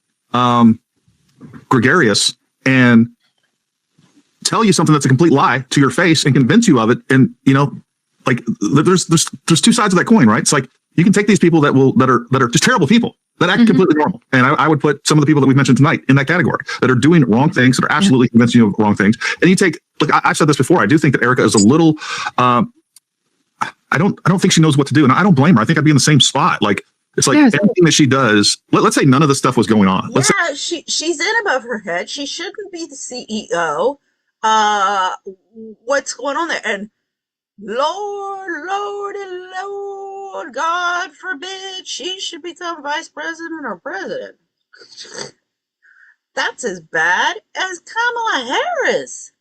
gregarious and tell you something that's a complete lie to your face and convince you of it. And like there's two sides of that coin, right? It's like you can take these people that are just terrible people that act completely normal, and I would put some of the people that we've mentioned tonight in that category, that are doing wrong things, that are absolutely convincing you of wrong things. And you take, look, I've said this before. I do think that Erica is a little. I don't think she knows what to do, and I don't blame her. I think I'd be in the same spot. Like, It's like Yes. anything that she does, let's say none of this stuff was going on. Let's say, Yeah, she's in above her head. She shouldn't be the CEO. What's going on there? And Lord, Lord, and Lord, God forbid she should become vice president or president. That's as bad as Kamala Harris.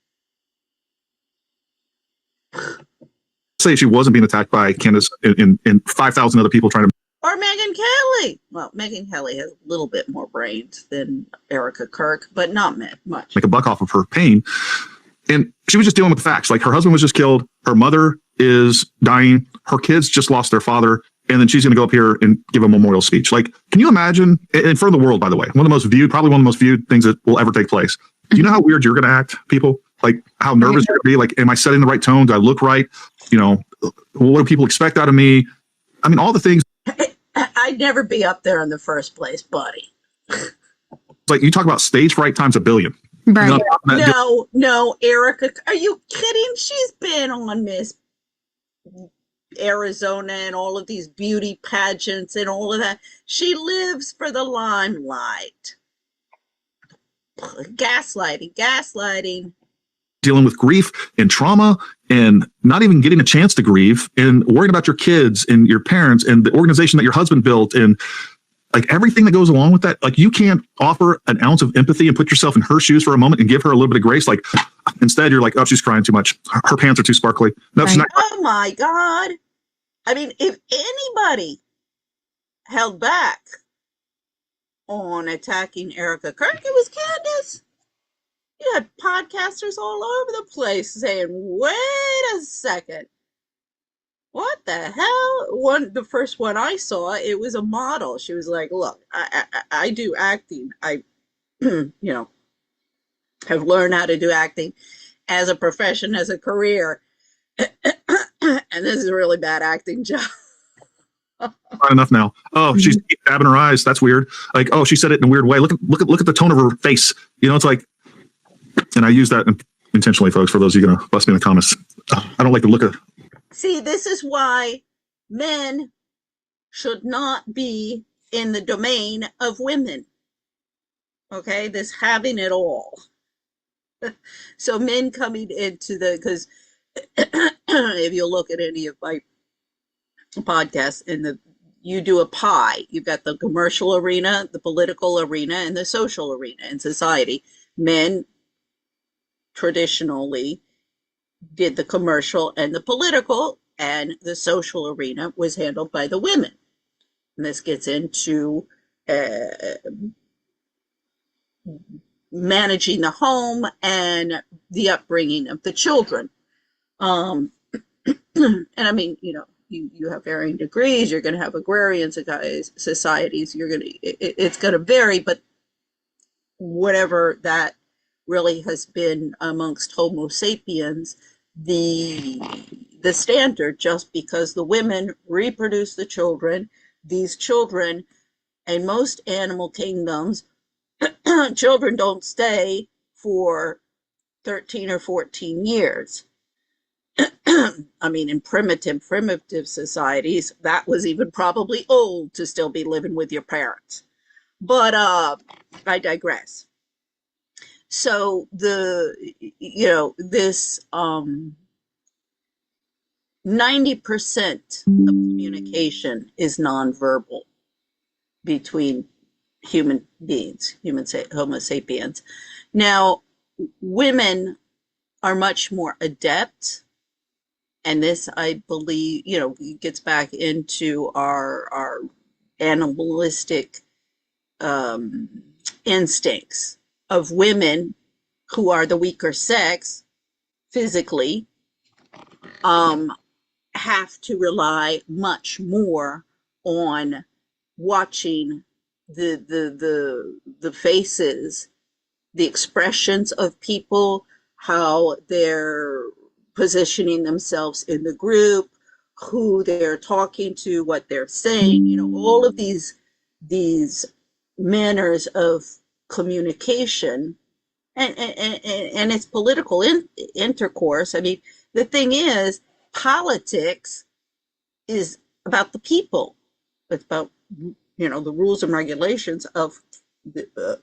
say she wasn't being attacked by Candace and 5,000 other people trying to. Or Megyn Kelly. Well, Megyn Kelly has a little bit more brains than Erica Kirk, but not much. Make a buck off of her pain. And she was just dealing with the facts. Like her husband was just killed. Her mother is dying. Her kids just lost their father. And then she's going to go up here and give a memorial speech. Like, can you imagine? In front of the world, by the way, probably one of the most viewed things that will ever take place. Do you know how weird you're going to act, people? Like how nervous you're going to be? Like, am I setting the right tone? Do I look right? You know, what do people expect out of me? I mean, all the things. I'd never be up there in the first place, buddy. Like you talk about stage fright times a billion. Right. No, Erica, are you kidding? She's been on Miss Arizona and all of these beauty pageants and all of that. She lives for the limelight. Gaslighting. Dealing with grief and trauma and not even getting a chance to grieve and worrying about your kids and your parents and the organization that your husband built and like everything that goes along with that. Like you can't offer an ounce of empathy and put yourself in her shoes for a moment and give her a little bit of grace. Like instead you're like, oh, she's crying too much. Her pants are too sparkly. No, she's not. Oh my God. I mean, if anybody held back on attacking Erica Kirk, it was Candace. You had podcasters all over the place saying, wait a second. What the hell? The first one I saw, it was a model. She was like, look, I do acting. I, have learned how to do acting as a profession, as a career. And this is a really bad acting job. Not enough now. Oh, she's dabbing her eyes. That's weird. Like, oh, she said it in a weird way. Look at the tone of her face. You know, it's like, and I use that intentionally, folks, for those of you going to bust me in the comments. I don't like the look of. See, this is why men should not be in the domain of women. Okay, this having it all. So men coming into because if you look at any of my podcasts you do a pie. You've got the commercial arena, the political arena, and the social arena in society. Men traditionally did the commercial and the political, and the social arena was handled by the women. And this gets into managing the home and the upbringing of the children. And I mean, you have varying degrees. You're going to have agrarian societies. It's going to vary, but whatever that really has been amongst Homo sapiens, the standard, just because the women reproduce the children, these children, in most animal kingdoms, children don't stay for 13 or 14 years. I mean, in primitive societies, that was even probably old to still be living with your parents. But I digress. So this 90% of communication is nonverbal between human beings, Homo sapiens. Now, women are much more adept, and this, I believe, gets back into our animalistic instincts of women who are the weaker sex physically, have to rely much more on watching the faces, the expressions of people, how they're positioning themselves in the group, who they're talking to, what they're saying, all of these manners of communication and it's political intercourse. I mean, the thing is, politics is about the people. It's about the rules and regulations of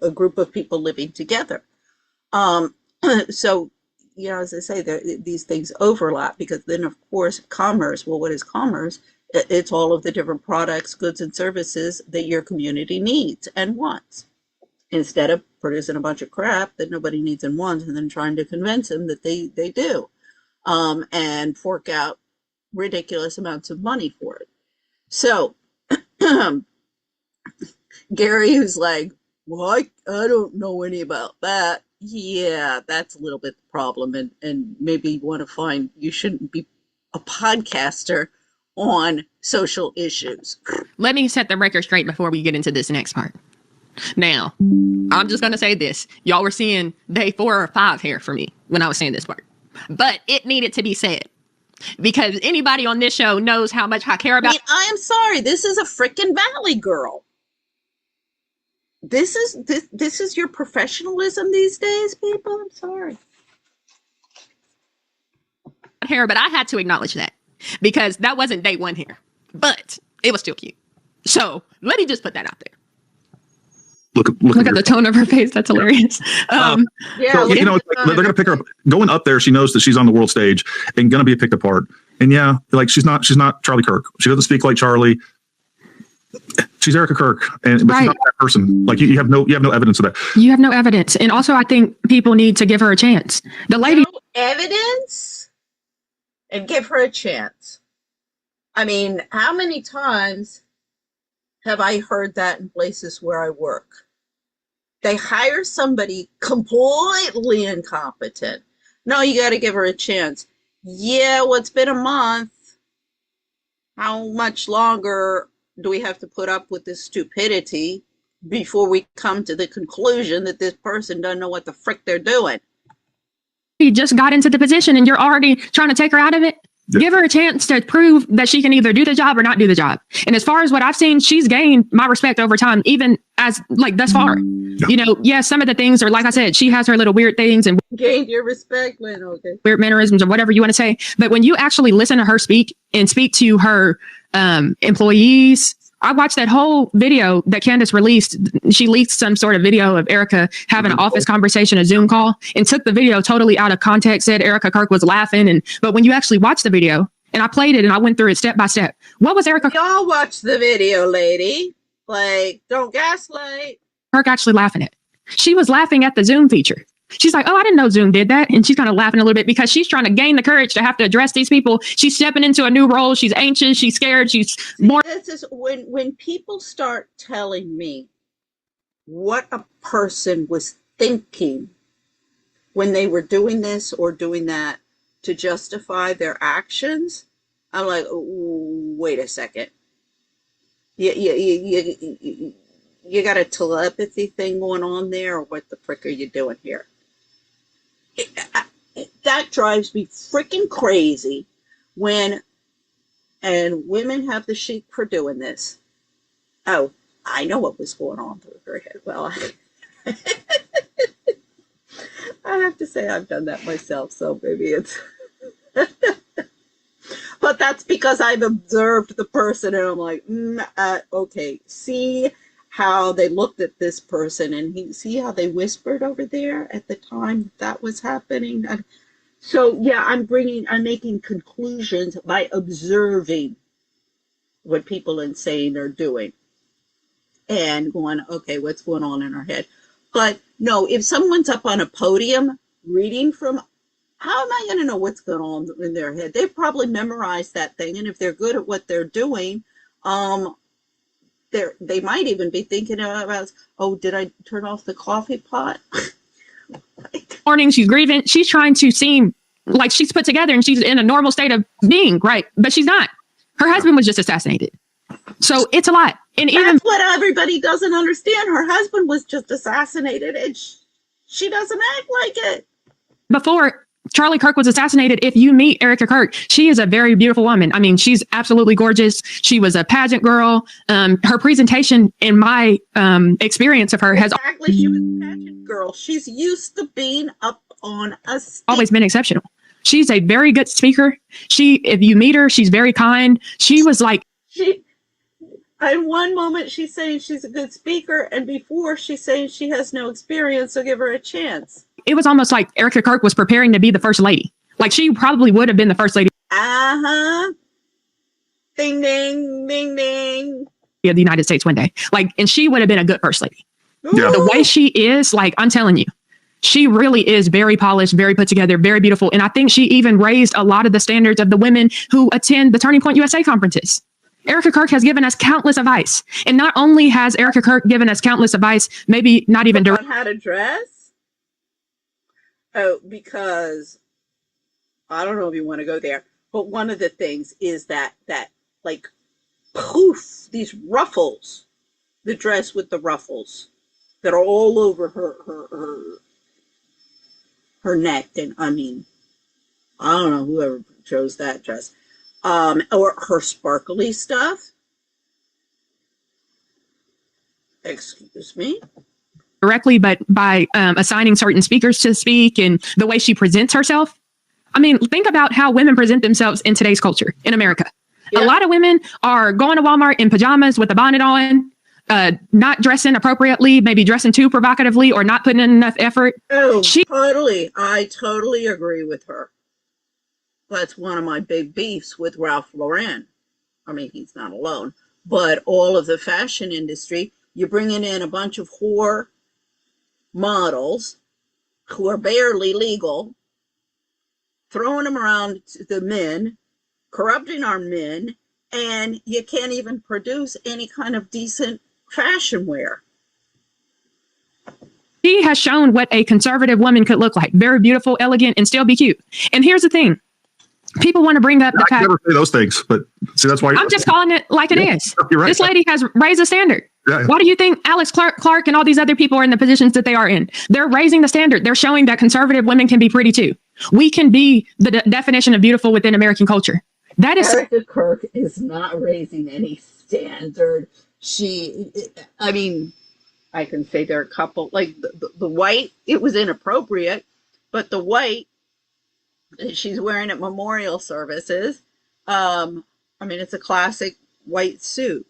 a group of people living together. So, as I say, these things overlap, because then, of course, commerce. Well, what is commerce? It's all of the different products, goods, and services that your community needs and wants, instead of producing a bunch of crap that nobody needs and wants and then trying to convince them that they do, and fork out ridiculous amounts of money for it. So Gary, who's like, well, I don't know any about that. Yeah, that's a little bit the problem. And maybe you shouldn't be a podcaster on social issues. Let me set the record straight before we get into this next part. Now, I'm just going to say this. Y'all were seeing day 4 or 5 here for me when I was saying this part. But it needed to be said, because anybody on this show knows how much I care about. I am sorry. This is a freaking Valley girl. This is your professionalism these days, people. I'm sorry. Hair, but I had to acknowledge that, because that wasn't day 1 here, but it was still cute. So let me just put that out there. Look at the tone of her face. That's hilarious. Yeah, so, they're going to pick her up. Going up there, she knows that she's on the world stage and going to be picked apart. And yeah, like she's not Charlie Kirk. She doesn't speak like Charlie. She's Erica Kirk, but she's not that person. Like you have no evidence of that. You have no evidence, and also I think people need to give her a chance. The lady, no evidence, and give her a chance. I mean, how many times have I heard that in places where I work? They hire somebody completely incompetent. No, you got to give her a chance. Yeah, well, it's been a month. How much longer do we have to put up with this stupidity before we come to the conclusion that this person doesn't know what the frick they're doing? She just got into the position and you're already trying to take her out of it? Yeah. Give her a chance to prove that she can either do the job or not do the job. And as far as what I've seen, she's gained my respect over time, even as thus far. Yeah. Some of the things are, like I said, she has her little weird things and gained your respect, Lynn. Okay. Weird mannerisms or whatever you want to say. But when you actually listen to her speak and speak to her employees, I watched that whole video that Candace released. She leaked some sort of video of Erica having an office conversation, a Zoom call, and took the video totally out of context, said Erica Kirk was laughing. But when you actually watch the video, and I played it and I went through it step by step, what was Erica? Y'all watch the video, lady. Don't gaslight. Kirk actually laughing at. She was laughing at the Zoom feature. She's like, oh, I didn't know Zoom did that. And she's kind of laughing a little bit because she's trying to gain the courage to have to address these people. She's stepping into a new role. She's anxious. She's scared. She's more. This is when people start telling me what a person was thinking when they were doing this or doing that to justify their actions. I'm like, wait a second. You got a telepathy thing going on there, or what the frick are you doing here? That drives me freaking crazy and women have the sheep for doing this. Oh, I know what was going on through her head. Well, I have to say I've done that myself, so maybe it's... But that's because I've observed the person and I'm like, okay, see how they looked at this person and see how they whispered over there at the time that was happening. So yeah, I'm making conclusions by observing what people insane are doing and going, okay, what's going on in our head? But no, if someone's up on a podium reading from, how am I going to know what's going on in their head? They've probably memorized that thing. And if they're good at what they're doing, they might even be thinking about, oh, did I turn off the coffee pot? Morning, she's grieving. She's trying to seem like she's put together and she's in a normal state of being, right? But she's not. Her husband was just assassinated. So it's a lot. And that's what everybody doesn't understand. Her husband was just assassinated and she doesn't act like it. Before Charlie Kirk was assassinated, if you meet Erica Kirk, she is a very beautiful woman. I mean, she's absolutely gorgeous. She was a pageant girl. Her presentation, in my experience of her, has she was a pageant girl. She's used to being up on a stage. Always been exceptional. She's a very good speaker. If you meet her, she's very kind. She was like, In one moment, she's saying she's a good speaker, and before she's saying she has no experience, so give her a chance. It was almost like Erica Kirk was preparing to be the first lady. Like she probably would have been the first lady. Uh-huh. Ding, ding, ding, ding. Of the United States one day. Like, and she would have been a good first lady. Yeah. The way she is, like, I'm telling you, she really is very polished, very put together, very beautiful. And I think she even raised a lot of the standards of the women who attend the Turning Point USA conferences. Erica Kirk has given us countless advice. And not only has Erica Kirk given us countless advice, maybe not even on how to dress. Oh, because I don't know if you want to go there, but one of the things is that like poof, these ruffles, the dress with the ruffles that are all over her neck, and I mean, I don't know whoever chose that dress, or her sparkly stuff. Excuse me. Directly, but by assigning certain speakers to speak and the way she presents herself. I mean, think about how women present themselves in today's culture in America. Yep. A lot of women are going to Walmart in pajamas with a bonnet on, not dressing appropriately, maybe dressing too provocatively or not putting in enough effort. Oh, totally. I totally agree with her. That's one of my big beefs with Ralph Lauren. I mean, he's not alone, but all of the fashion industry, you're bringing in a bunch of whore models who are barely legal, throwing them around to the men, corrupting our men, and you can't even produce any kind of decent fashion wear. She has shown what a conservative woman could look like. Very beautiful, elegant, and still be cute. And here's the thing. People want to bring up the fact. I never say those things, but see, that's why I'm just calling it like it is. You're right. This lady has raised the standard. Yeah. Why do you think Alex Clark and all these other people are in the positions that they are in? They're raising the standard. They're showing that conservative women can be pretty too. We can be the definition of beautiful within American culture. That is. Erica Kirk is not raising any standard. I mean, I can say there are a couple, like the white, it was inappropriate, but the white that she's wearing at memorial services, I mean, it's a classic white suit.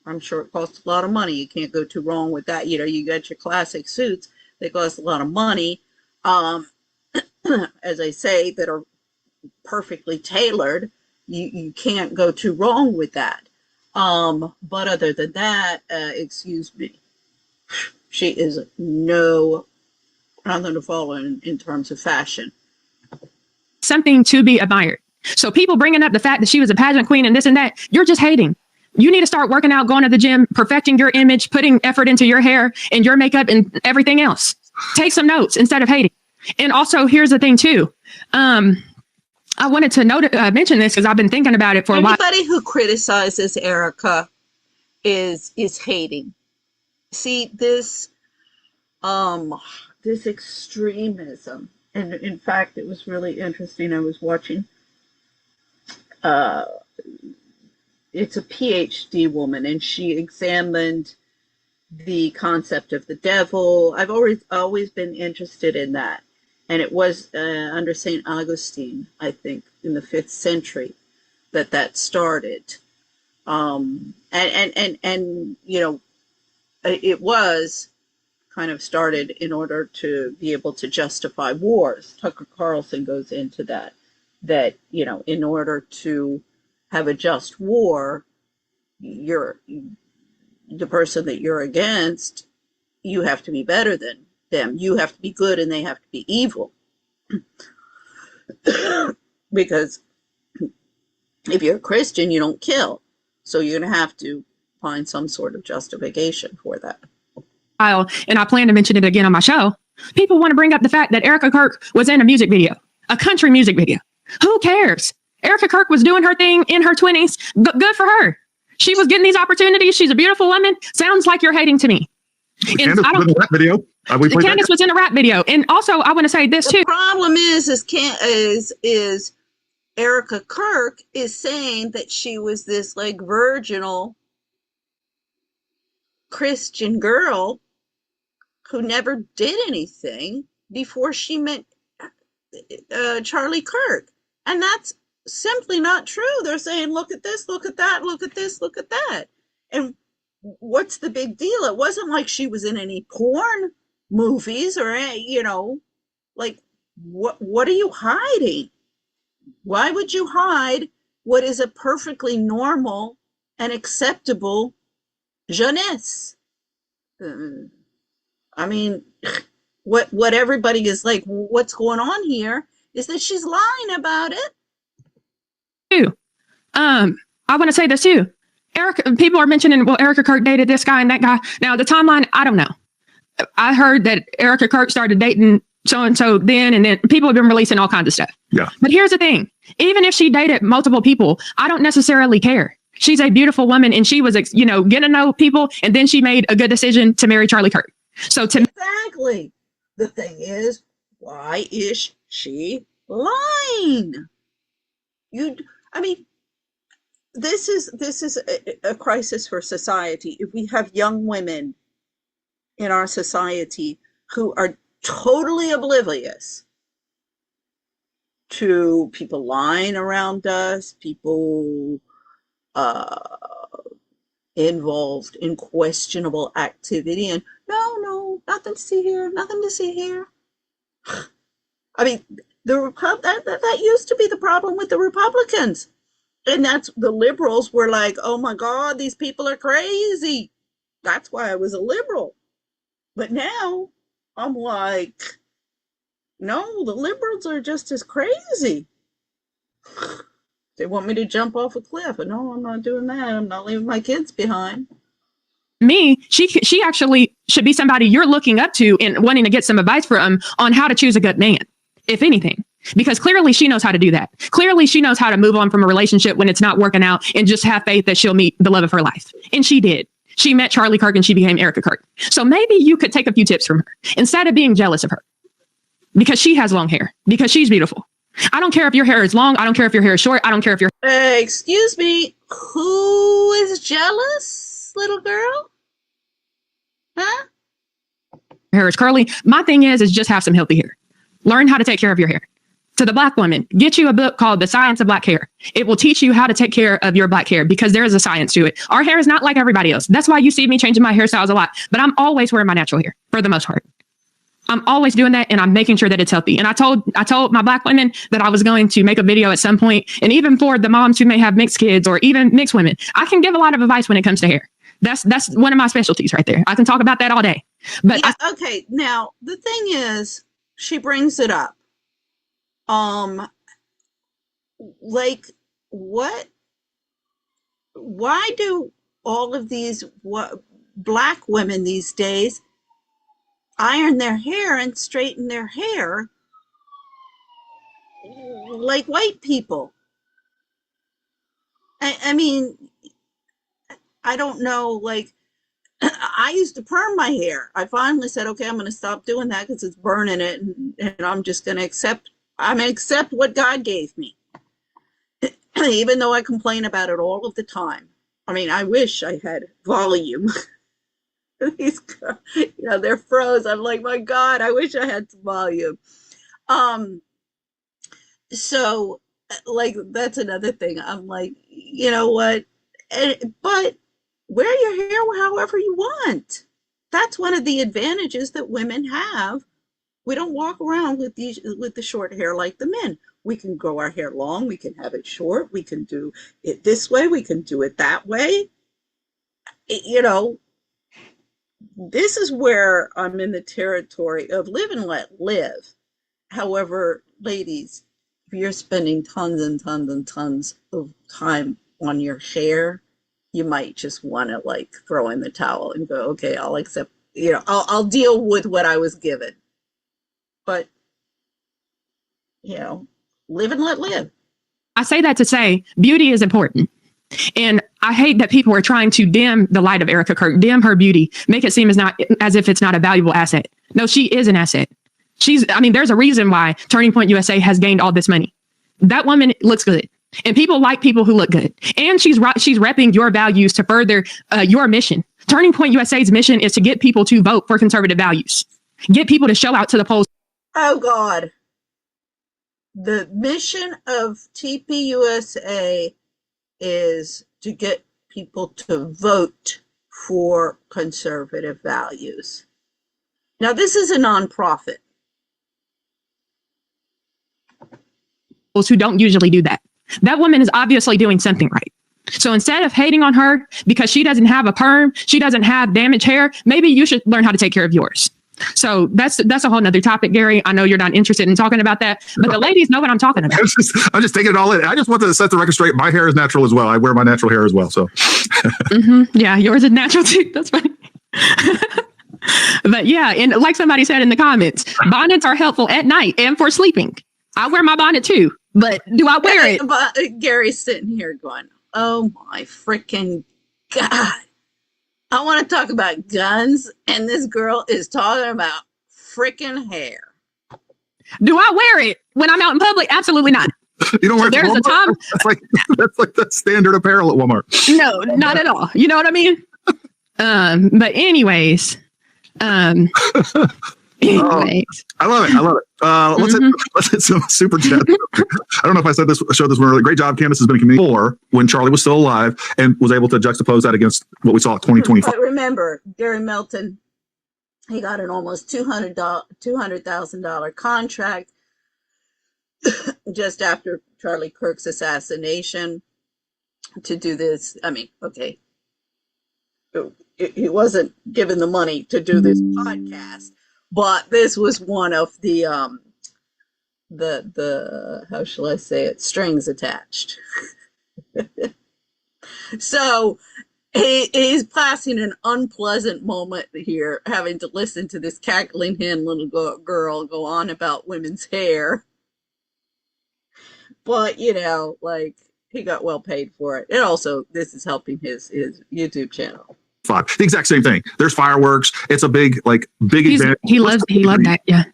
I'm sure it costs a lot of money. You can't go too wrong with that. You know, you got your classic suits that cost a lot of money, as I say, that are perfectly tailored. You can't go too wrong with that. But other than that, excuse me, she is nothing to follow in terms of fashion. Something to be admired. So people bringing up the fact that she was a pageant queen and this and that, you're just hating. You need to start working out, going to the gym, perfecting your image, putting effort into your hair and your makeup and everything else. Take some notes instead of hating. And also, here's the thing too. I wanted to mention this because I've been thinking about it for a while. Anybody who criticizes Erica is hating. See, this extremism, and in fact, it was really interesting. I was watching. It's a PhD woman, and she examined the concept of the devil. I've always been interested in that. And it was under St. Augustine, I think, in the 5th century that started. And you know, it was kind of started in order to be able to justify wars. Tucker Carlson goes into that, you know, in order to have a just war, the person that you're against, you have to be better than them. You have to be good and they have to be evil. Because if you're a Christian, you don't kill. So you're going to have to find some sort of justification for that. And I plan to mention it again on my show. People want to bring up the fact that Erica Kirk was in a music video, a country music video. Who cares? Erica Kirk was doing her thing in her 20s. Good for her. She was getting these opportunities. She's a beautiful woman. Sounds like you're hating to me. Candace was in the rap video. Candace was in a rap video. And also, I want to say this too. The problem is Erica Kirk is saying that she was this like virginal Christian girl who never did anything before she met Charlie Kirk. And that's simply not true. They're saying, look at this, look at that, look at this, look at that. And what's the big deal? It wasn't like she was in any porn movies or any, like what are you hiding? Why would you hide what is a perfectly normal and acceptable jeunesse? I mean, what everybody is like, what's going on here is that she's lying about it. I want to say this too. People are mentioning, well, Erica Kirk dated this guy and that guy. Now, the timeline, I don't know. I heard that Erica Kirk started dating so-and-so then, and then people have been releasing all kinds of stuff. Yeah. But here's the thing. Even if she dated multiple people, I don't necessarily care. She's a beautiful woman, and she was, getting to know people, and then she made a good decision to marry Charlie Kirk. So Exactly. The thing is, why is she lying? This is a crisis for society. If we have young women in our society who are totally oblivious to people lying around us, people involved in questionable activity, and no, nothing to see here, nothing to see here. I mean, that used to be the problem with the Republicans. And that's the liberals were like, oh my God, these people are crazy. That's why I was a liberal. But now I'm like, no, the liberals are just as crazy. They want me to jump off a cliff. And no, I'm not doing that. I'm not leaving my kids behind. She actually should be somebody you're looking up to and wanting to get some advice from on how to choose a good man, if anything. Because clearly she knows how to do that. Clearly she knows how to move on from a relationship when it's not working out and just have faith that she'll meet the love of her life. And she did. She met Charlie Kirk and she became Erica Kirk. So maybe you could take a few tips from her instead of being jealous of her because she has long hair, because she's beautiful. I don't care if your hair is long. I don't care if your hair is short. I don't care if your excuse me, who is jealous, little girl? Huh? hair is curly. My thing is just have some healthy hair. Learn how to take care of your hair. To the Black woman, get you a book called The Science of Black Hair. It will teach you how to take care of your black hair because there is a science to it. Our hair is not like everybody else. That's why you see me changing my hairstyles a lot, but I'm always wearing my natural hair for the most part. I'm always doing that, and I'm making sure that it's healthy. And I told my Black women that I was going to make a video at some point, and even for the moms who may have mixed kids or even mixed women, I can give a lot of advice when it comes to hair. That's one of my specialties right there. I can talk about that all day. But yeah, okay. Now the thing is, she brings it up. Like what? Why do all of these Black women these days iron their hair and straighten their hair like white people? I mean, I don't know, like, I used to perm my hair. I finally said, okay, I'm going to stop doing that because it's burning it, and I'm just going to accept what God gave me, even though I complain about it all of the time. I mean, I wish I had volume. These, they're froze. I'm like, my God, I wish I had some volume. So, like, that's another thing. I'm like, you know what? But wear your hair however you want. That's one of the advantages that women have. We don't walk around with the short hair like the men. We can grow our hair long. We can have it short. We can do it this way. We can do it that way. This is where I'm in the territory of live and let live. However, ladies, if you're spending tons and tons and tons of time on your hair, you might just want to like throw in the towel and go, okay, I'll accept, I'll deal with what I was given. But, live and let live. I say that to say beauty is important. And I hate that people are trying to dim the light of Erica Kirk, dim her beauty, make it seem as if it's not a valuable asset. No, she is an asset. There's a reason why Turning Point USA has gained all this money. That woman looks good. And people like people who look good. And she's repping your values to further your mission. Turning Point USA's mission is to get people to vote for conservative values. Get people to show out to the polls. Oh, God. The mission of TPUSA is to get people to vote for conservative values. Now, this is a nonprofit. Who don't usually do that. That woman is obviously doing something right. So instead of hating on her because she doesn't have a perm, she doesn't have damaged hair, maybe you should learn how to take care of yours. So that's a whole nother topic, Gary. I know you're not interested in talking about that, but the ladies know what I'm talking about. I'm just taking it all in. I just want to set the record straight. My hair is natural as well. I wear my natural hair as well. So Yeah, yours is natural too. That's funny. But yeah, and like somebody said in the comments, bonnets are helpful at night and for sleeping. I wear my bonnet too, but do I wear it? But Gary's sitting here going, oh my freaking God. I want to talk about guns, and this girl is talking about freaking hair. Do I wear it when I'm out in public? Absolutely not. You don't wear it. There's a time. That's like the standard apparel at Walmart. No, not at all. You know what I mean? But anyways. Anyways. I love it. Let's hit some super chat. I don't know if I showed this one earlier. Great job. Candace has been a community for when Charlie was still alive and was able to juxtapose that against what we saw at 2025. But remember, Gary Melton, he got an almost $200,000 contract just after Charlie Kirk's assassination to do this. I mean, okay, he wasn't given the money to do this podcast, but this was one of the how shall I say it, strings attached. So he's passing an unpleasant moment here, having to listen to this cackling hen little girl go on about women's hair. But, you know, like, he got well paid for it. And also, this is helping his YouTube channel. The exact same thing. There's fireworks. It's a big event. He loved that. Yeah.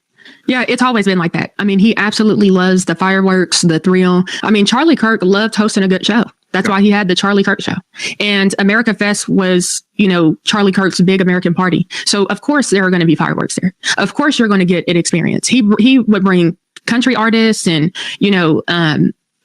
Yeah, it's always been like that. I mean, he absolutely loves the fireworks, the thrill. I mean, Charlie Kirk loved hosting a good show. That's why he had the Charlie Kirk show. And America Fest was, you know, Charlie Kirk's big American party. So, of course, there are going to be fireworks there. Of course, you're going to get an experience. He would bring country artists and, you know,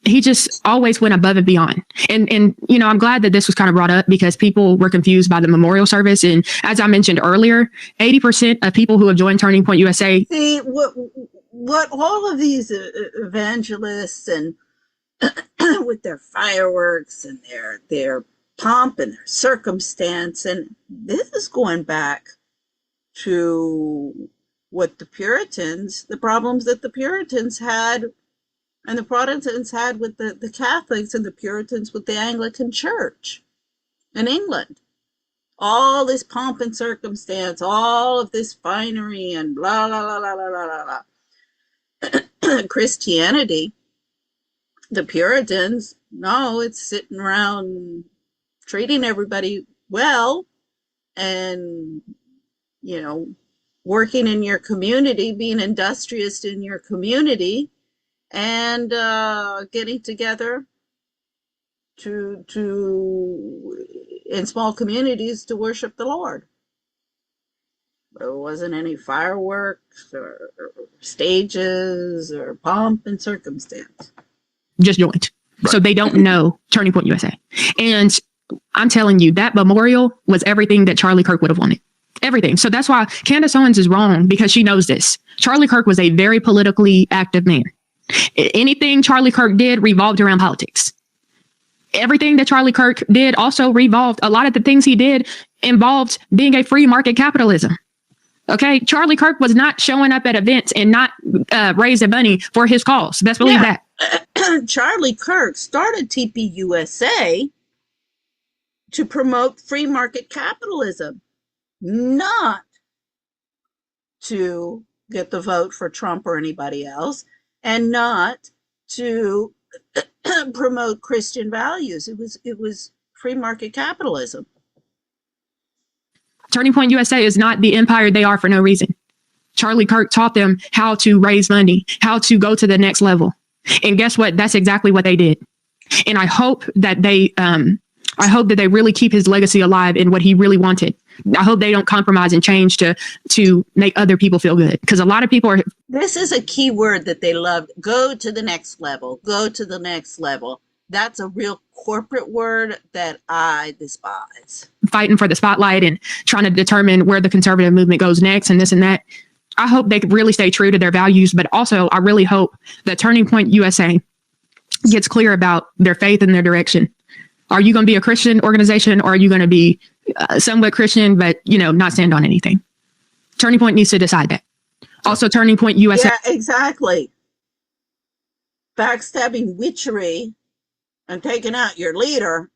he just always went above and beyond. And, you know, I'm glad that this was kind of brought up because people were confused by the memorial service. And as I mentioned earlier, 80% of people who have joined Turning Point USA. See, what all of these evangelists and with their fireworks and their pomp and their circumstance, and this is going back to what the problems that the Puritans had and the Protestants had with the Catholics and the Puritans with the Anglican Church in England. All this pomp and circumstance, all of this finery and blah, blah, blah, blah, blah, blah, blah. Christianity, the Puritans, no, it's sitting around treating everybody well and, you know, working in your community, being industrious in your community, and getting together to in small communities to worship the Lord. There wasn't any fireworks or stages or pomp and circumstance. Just joined. Right. So they don't know Turning Point USA. And I'm telling you, that memorial was everything that Charlie Kirk would have wanted. Everything. So that's why Candace Owens is wrong, because she knows this. Charlie Kirk was a very politically active man. Anything Charlie Kirk did revolved around politics. Everything that Charlie Kirk did also revolved, a lot of the things he did involved being a free market capitalism. Okay, Charlie Kirk was not showing up at events and not raising money for his cause. Best believe that. Charlie Kirk started TPUSA to promote free market capitalism, not to get the vote for Trump or anybody else, and not to promote Christian values. It was free market capitalism. Turning Point USA is not the empire they are for no reason. Charlie Kirk taught them how to raise money, how to go to the next level. And guess what? That's exactly what they did. And I hope that they really keep his legacy alive in what he really wanted. I hope they don't compromise and change to make other people feel good. Because a lot of people are. This is a key word that they love. Go to the next level. Go to the next level. That's a real corporate word that I despise. Fighting for the spotlight and trying to determine where the conservative movement goes next and this and that. I hope they really stay true to their values, but also I really hope that Turning Point USA gets clear about their faith and their direction. Are you going to be a Christian organization, or are you going to be somewhat Christian, but, not stand on anything? Turning Point needs to decide that. Also, Turning Point USA. Yeah, exactly. Backstabbing, witchery, and taking out your leader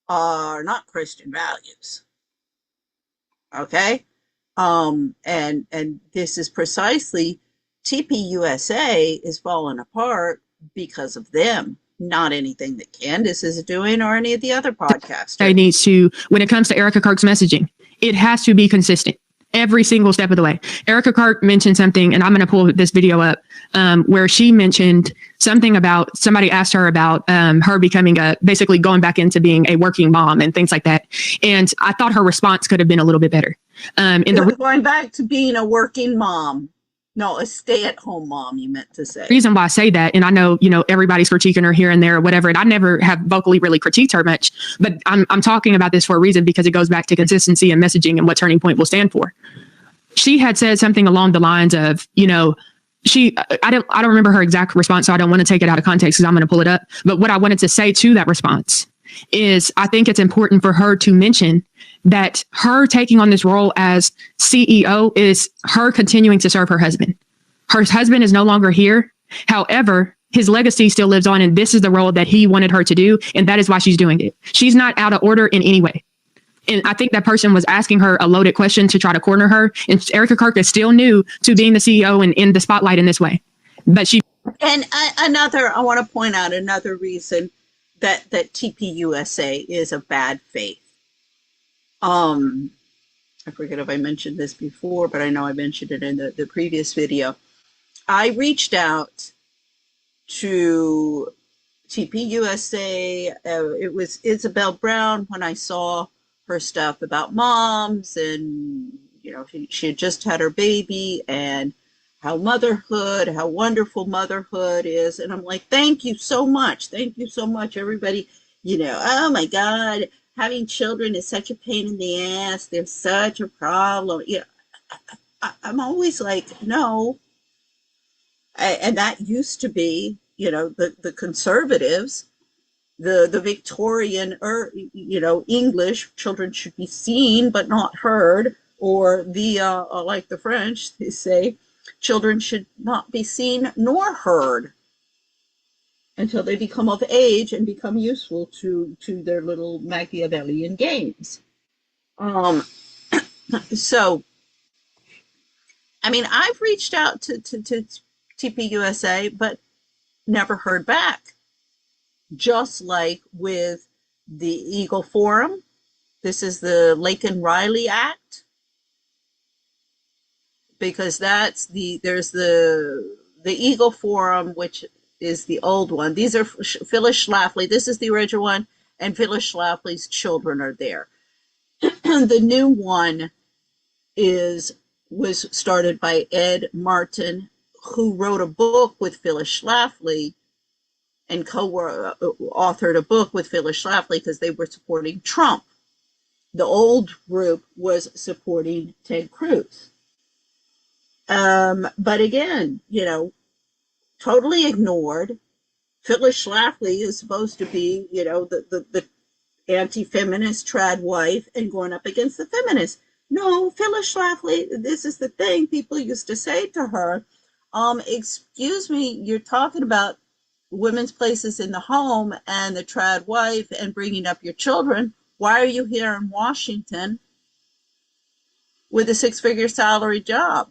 are not Christian values. Okay? And this is precisely, TPUSA is falling apart because of them, not anything that Candace is doing or any of the other podcasters. It needs to, when it comes to Erica Kirk's messaging, it has to be consistent every single step of the way. Erica Kirk mentioned something, and I'm going to pull this video up, where she mentioned something about, somebody asked her about her becoming basically going back into being a working mom and things like that. And I thought her response could have been a little bit better. Going back to being a working mom. No, a stay-at-home mom, you meant to say. Reason why I say that, and I know, everybody's critiquing her here and there or whatever, and I never have vocally really critiqued her much, but I'm talking about this for a reason, because it goes back to consistency and messaging and what Turning Point will stand for. She had said something along the lines of, I don't remember her exact response, so I don't want to take it out of context because I'm going to pull it up. But what I wanted to say to that response is, I think it's important for her to mention that her taking on this role as CEO is her continuing to serve her husband. Her husband is no longer here. However, his legacy still lives on, and this is the role that he wanted her to do, and that is why she's doing it. She's not out of order in any way. And I think that person was asking her a loaded question to try to corner her. And Erica Kirk is still new to being the CEO and in the spotlight in this way. But she. And I want to point out another reason that TPUSA is a bad faith. I forget if I mentioned this before, but I know I mentioned it in the previous video. I reached out to TPUSA. It was Isabel Brown when I saw her stuff about moms, and she had just had her baby, and how wonderful motherhood is. And I'm like, thank you so much, everybody. Oh my God, having children is such a pain in the ass. They're such a problem. I'm always like, no. And that used to be, the conservatives, the Victorian, English, children should be seen but not heard, or the like the French, they say, children should not be seen nor heard until they become of age and become useful to their little Machiavellian games. So, I mean, I've reached out to TPUSA, but never heard back. Just like with the Eagle Forum, this is the Laken Riley Act, because there's the Eagle Forum, which is the old one. These are Phyllis Schlafly. This is the original one, and Phyllis Schlafly's children are there. The new one was started by Ed Martin, who wrote a book with Phyllis Schlafly and co-authored a book with Phyllis Schlafly because they were supporting Trump. The old group was supporting Ted Cruz. But again, totally ignored. Phyllis Schlafly is supposed to be, the anti-feminist trad wife and going up against the feminists. No, Phyllis Schlafly, this is the thing people used to say to her. Excuse me, you're talking about women's places in the home and the trad wife and bringing up your children. Why are you here in Washington with a 6-figure salary job,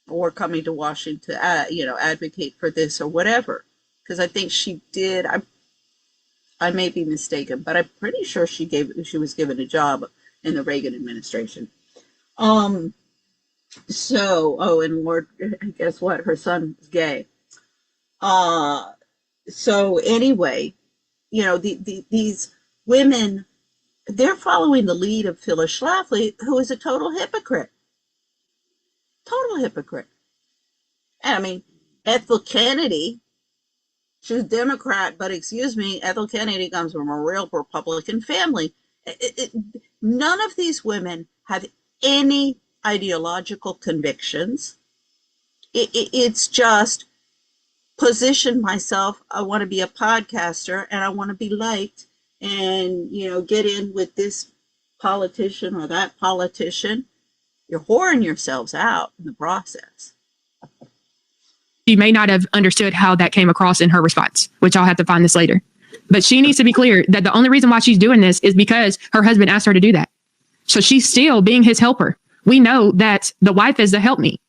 or coming to Washington to advocate for this or whatever? Because I think she did. I may be mistaken, but I'm pretty sure she was given a job in the Reagan administration. And Lord, guess what? Her son is gay. So anyway, these women, they're following the lead of Phyllis Schlafly, who is a total hypocrite. Total hypocrite. And I mean, Ethel Kennedy, She was Democrat, but excuse me, Ethel Kennedy comes from a real Republican family. None of these women have any ideological convictions. It's just position myself. I want to be a podcaster and I want to be liked and, get in with this politician or that politician. You're whoring yourselves out in the process. She may not have understood how that came across in her response, which I'll have to find this later. But she needs to be clear that the only reason why she's doing this is because her husband asked her to do that. So she's still being his helper. We know that the wife is the helpmeet.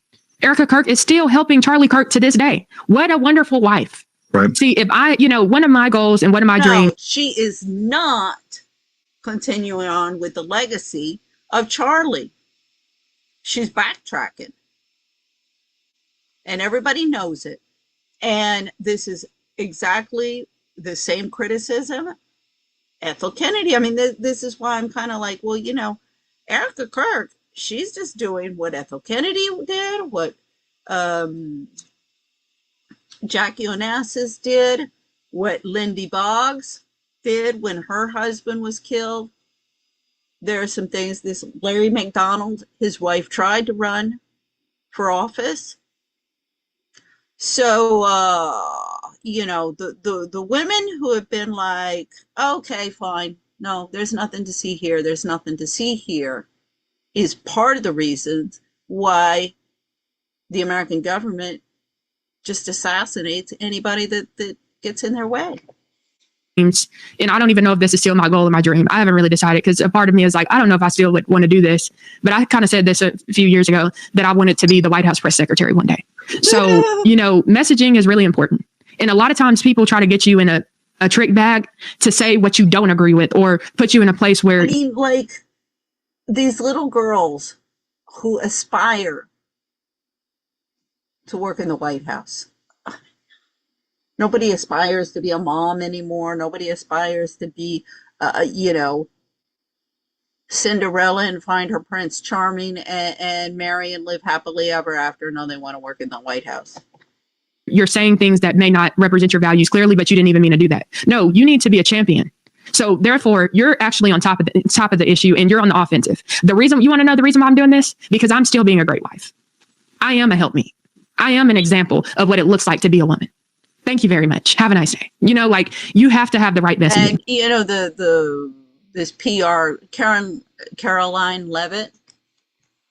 Erica Kirk is still helping Charlie Kirk to this day. What a wonderful wife. Right. See, if one of my goals and one of my dreams. She is not continuing on with the legacy of Charlie. She's backtracking. And everybody knows it. And this is exactly the same criticism. Ethel Kennedy. I mean, this is why I'm kind of like, well, Erica Kirk, she's just doing what Ethel Kennedy did, what Jackie Onassis did, what Lindy Boggs did when her husband was killed. There are some things, this Larry McDonald, his wife tried to run for office. So, the women who have been like, okay, fine. No, there's nothing to see here. There's nothing to see here is part of the reasons why the American government just assassinates anybody that gets in their way. And I don't even know if this is still my goal or my dream. I haven't really decided because a part of me is like, I don't know if I still would want to do this. But I kind of said this a few years ago that I wanted to be the White House press secretary one day. So, messaging is really important. And a lot of times people try to get you in a trick bag to say what you don't agree with or put you in a place where. I mean, like these little girls who aspire to work in the White House. Nobody aspires to be a mom anymore. Nobody aspires to be, Cinderella and find her Prince Charming and marry and live happily ever after. No, they want to work in the White House. You're saying things that may not represent your values clearly, but you didn't even mean to do that. No, you need to be a champion. So therefore, you're actually on top of the issue and you're on the offensive. The reason you want to know the reason why I'm doing this, because I'm still being a great wife. I am a helpmeet. I am an example of what it looks like to be a woman. Thank you very much. Have a nice day. You have to have the right messaging. And this PR, Caroline Levitt,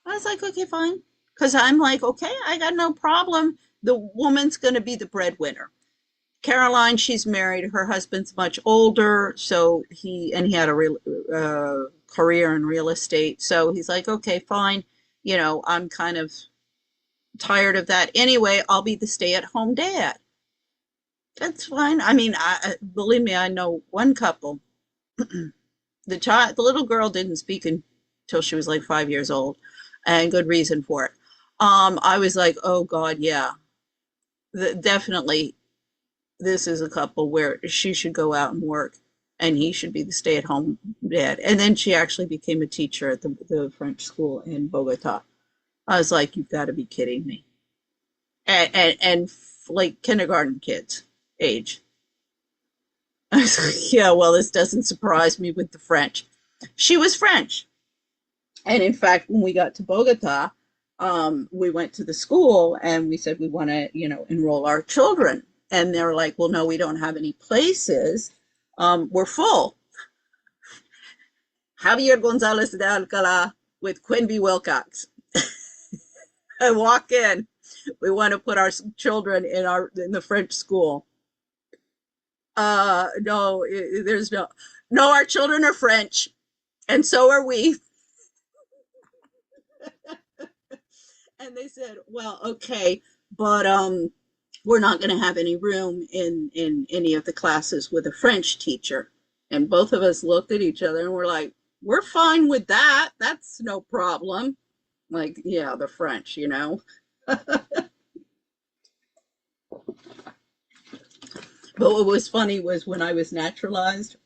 I was like, okay, fine. Because I'm like, okay, I got no problem. The woman's going to be the breadwinner. Caroline, she's married. Her husband's much older. So he had a real career in real estate. So he's like, okay, fine. I'm kind of tired of that. Anyway, I'll be the stay-at-home dad. That's fine. I mean, believe me, I know one couple. The little girl didn't speak until she was like 5 years old, and good reason for it. I was like, oh God, yeah, definitely. This is a couple where she should go out and work, and he should be the stay-at-home dad. And then she actually became a teacher at the French school in Bogota. I was like, you've got to be kidding me. And like kindergarten kids age. I was like, yeah, well, this doesn't surprise me with the French. She was French. And in fact, when we got to Bogota, we went to the school and we said, we want to, enroll our children. And they're like, well, no, we don't have any places. We're full. Javier Gonzalez de Alcala with Quenby Wilcox. I walk in. We want to put our children in the French school. No, there's no, our children are French and so are we. And they said, well, okay, but, we're not going to have any room in any of the classes with a French teacher. And both of us looked at each other and we're like, we're fine with that. That's no problem. Like, yeah, the French, But what was funny was when I was naturalized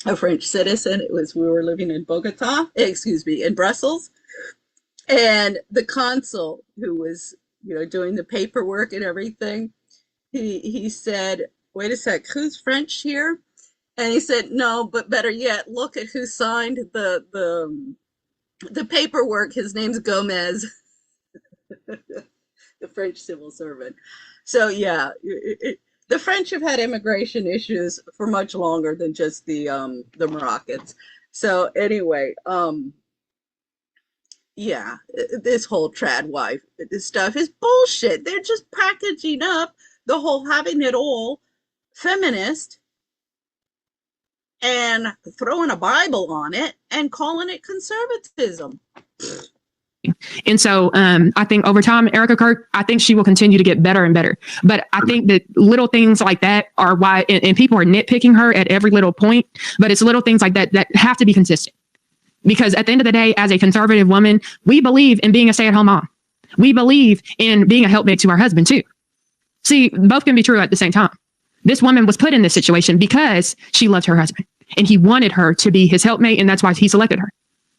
a French citizen, we were living in in Brussels. And the consul who was, doing the paperwork and everything, he said, wait a sec, who's French here? And he said, no, but better yet, look at who signed the paperwork. His name's Gomez, the French civil servant. So yeah, the French have had immigration issues for much longer than just the Moroccans. So anyway, yeah, this whole trad wife this stuff is bullshit. They're just packaging up the whole having it all feminist and throwing a Bible on it and calling it conservatism. And so I think over time, Erica Kirk, I think she will continue to get better and better. But I think that little things like that are why, and people are nitpicking her at every little point, but it's little things like that that have to be consistent. Because at the end of the day, as a conservative woman, we believe in being a stay-at-home mom. We believe in being a helpmate to our husband too. See, both can be true at the same time. This woman was put in this situation because she loved her husband and he wanted her to be his helpmate, and that's why he selected her.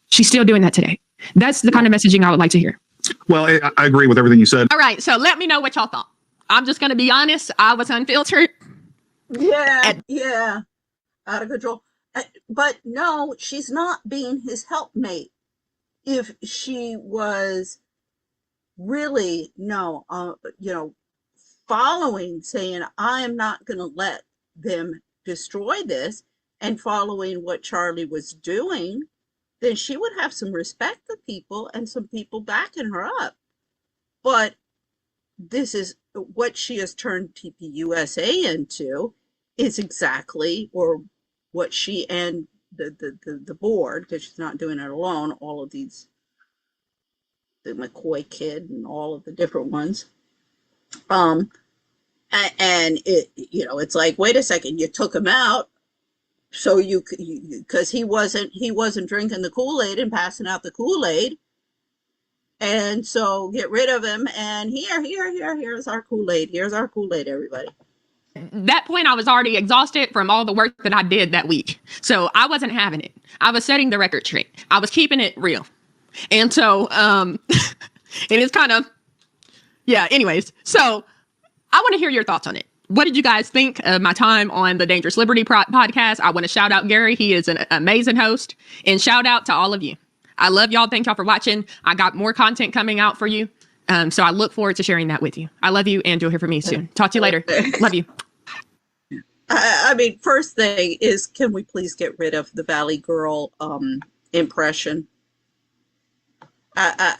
She's still doing that today. That's the kind of messaging I would like to hear. Well, I agree with everything you said. All right, so let me know what y'all thought. I'm just going to be honest. I was unfiltered. Yeah, out of control. But no, she's not being his helpmate. If she was really, no, following, saying, I am not going to let them destroy this, and following what Charlie was doing, then she would have some respect for people and some people backing her up. But this is what she has turned TPUSA into, is exactly, or what she and the board, because she's not doing it alone, all of these, the McCoy kid and all of the different ones, and it's like, wait a second, you took him out so you because he wasn't drinking the Kool-Aid and passing out the Kool-Aid, and so get rid of him, and here's our Kool-Aid, everybody. That point, I was already exhausted from all the work that I did that week. So I wasn't having it. I was setting the record straight. I was keeping it real. And so, and it's kind of, yeah, anyways. So I want to hear your thoughts on it. What did you guys think of my time on the Dangerous Liberty podcast? I want to shout out Gary. He is an amazing host. And shout out to all of you. I love y'all. Thank y'all for watching. I got more content coming out for you. So I look forward to sharing that with you. I love you, and you'll hear from me soon. Talk to you later. Love you. I mean, first thing is, can we please get rid of the Valley Girl impression?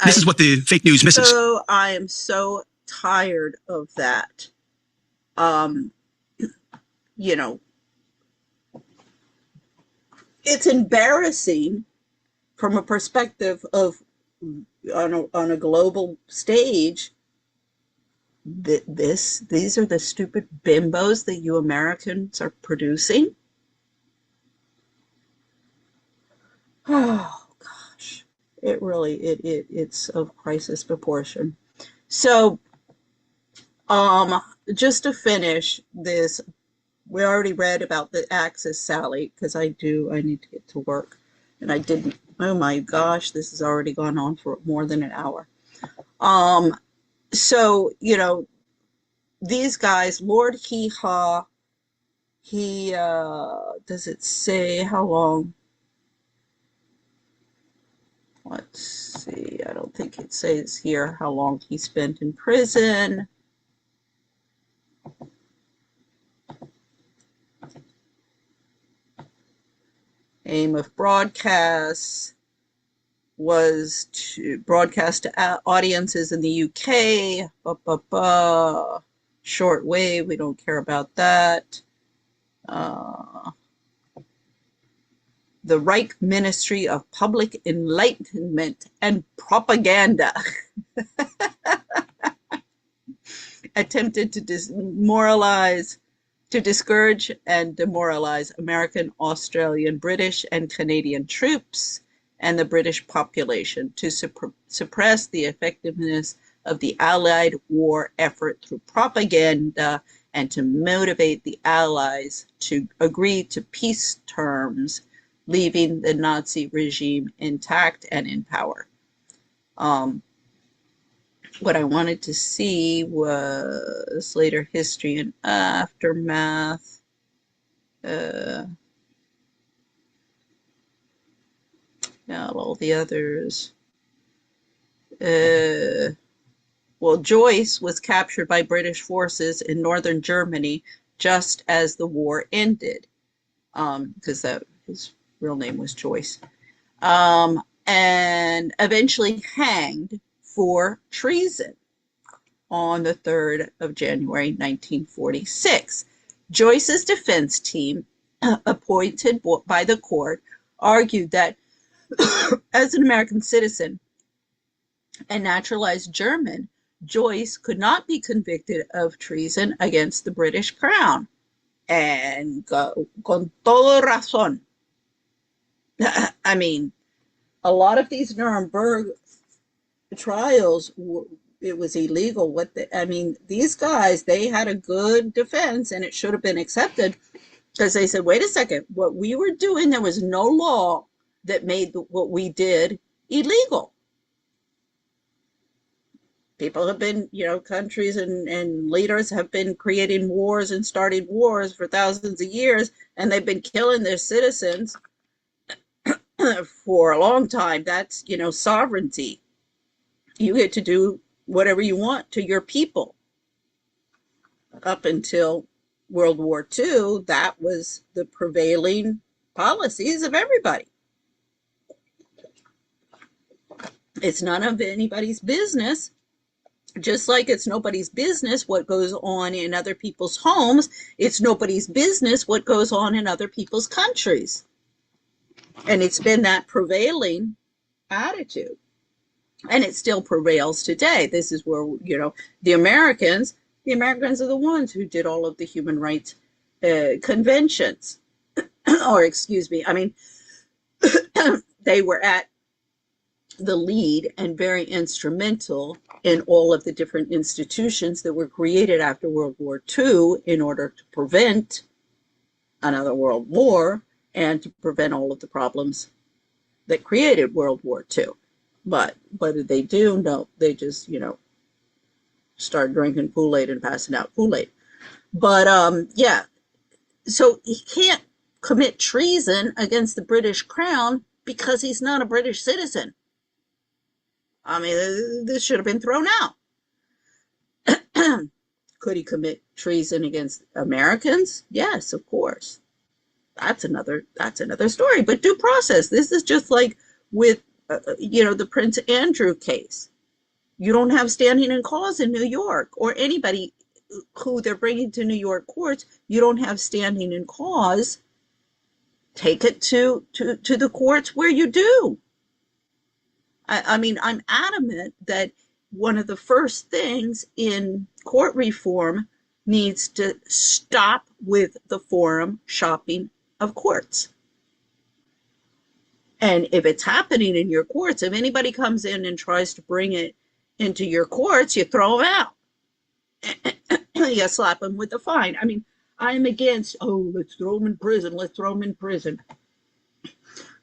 This is what the fake news misses. So I am so tired of that. It's embarrassing from a perspective of on a global stage. These are the stupid bimbos that you Americans are producing. Oh gosh, it really it's of crisis proportion. So just to finish this, we already read about the Axis Sally, because I need to get to work, and I didn't. Oh my gosh, this has already gone on for more than an hour. So, these guys, Lord Hee Haw, does it say how long? Let's see, I don't think it says here how long he spent in prison. Aim of broadcasts was to broadcast to audiences in the UK. Short wave, we don't care about that. The Reich Ministry of Public Enlightenment and Propaganda attempted to discourage and demoralize American, Australian, British, and Canadian troops and the British population, to suppress the effectiveness of the Allied war effort through propaganda, and to motivate the Allies to agree to peace terms, leaving the Nazi regime intact and in power. what I wanted to see was later history and aftermath. Uh, Now all the others. Uh, well, Joyce was captured by British forces in northern Germany just as the war ended, because his real name was Joyce, and eventually hanged for treason on the 3rd of January, 1946. Joyce's defense team, appointed by the court, argued that as an American citizen and naturalized German, Joyce could not be convicted of treason against the British crown. And con todo razón. I mean, a lot of these Nuremberg trials, it was illegal. These guys, they had a good defense and it should have been accepted, because they said, wait a second, what we were doing, there was no law that made what we did illegal. People have been, countries and leaders have been creating wars and starting wars for thousands of years, and they've been killing their citizens for a long time. That's, sovereignty. You get to do whatever you want to your people. Up until World War II, that was the prevailing policies of everybody. It's none of anybody's business. Just like it's nobody's business what goes on in other people's homes, it's nobody's business what goes on in other people's countries. And it's been that prevailing attitude. And it still prevails today. This is where, the Americans are the ones who did all of the human rights conventions. Or, excuse me, they were at the lead and very instrumental in all of the different institutions that were created after World War II in order to prevent another world war and to prevent all of the problems that created World War II. But what did they do? No, they just, started drinking Kool-Aid and passing out Kool-Aid. But yeah, so he can't commit treason against the British crown because he's not a British citizen. This should have been thrown out. Could he commit treason against Americans? Yes, of course. That's another story. But due process. This is just like with the Prince Andrew case. You don't have standing in cause in New York, or anybody who they're bringing to New York courts. You don't have standing in cause. Take it to the courts where you do. I'm adamant that one of the first things in court reform needs to stop with the forum shopping of courts. And if it's happening in your courts, if anybody comes in and tries to bring it into your courts, you throw them out. You slap them with a fine. I'm against, let's throw them in prison. Let's throw them in prison.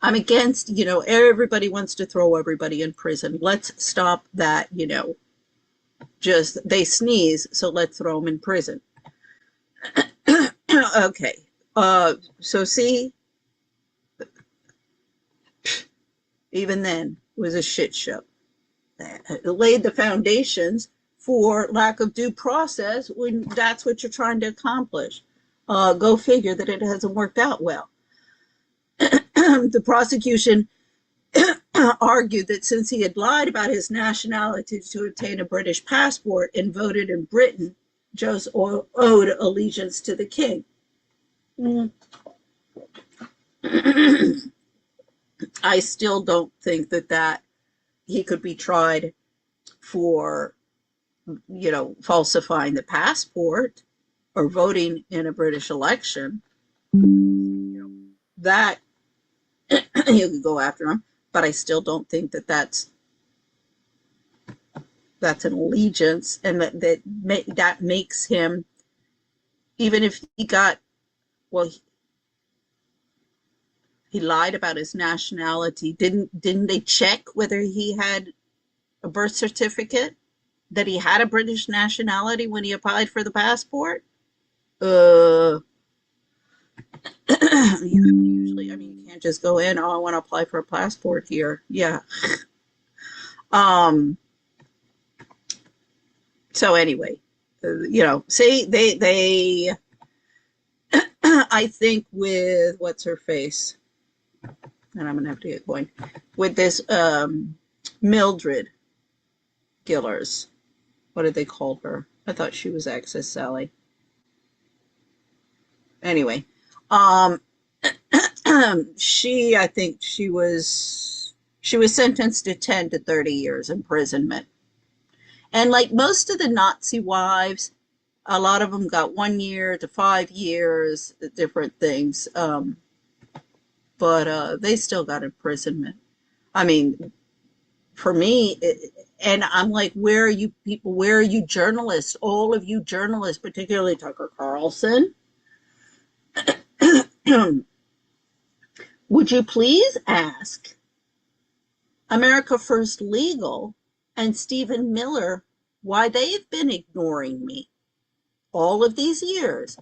I'm against, everybody wants to throw everybody in prison. Let's stop that, just they sneeze, so let's throw them in prison. Okay. So see, even then it was a shit show. It laid the foundations for lack of due process when that's what you're trying to accomplish. Go figure that it hasn't worked out well. The prosecution argued that since he had lied about his nationality to obtain a British passport and voted in Britain, Jose owed allegiance to the king. I still don't think that he could be tried for, falsifying the passport or voting in a British election. That you could go after him, but I still don't think that's an allegiance, and that makes him, even if he got, he lied about his nationality. Didn't they check whether he had a birth certificate? that he had a British nationality when he applied for the passport? Uh, usually, I mean, you can't just go in, oh, I want to apply for a passport here. Yeah. Um, so anyway, see, they, I think with what's her face, and I'm going to have to get going, with this Mildred Gillers. What did they call her? I thought she was Access Sally. Anyway, I think she was sentenced to 10 to 30 years imprisonment. And like most of the Nazi wives, a lot of them got 1 year to 5 years, different things. But they still got imprisonment. I mean, for me, and I'm like, where are you people? Where are you journalists? All of you journalists, particularly Tucker Carlson. Would you please ask America First Legal and Stephen Miller why they've been ignoring me all of these years?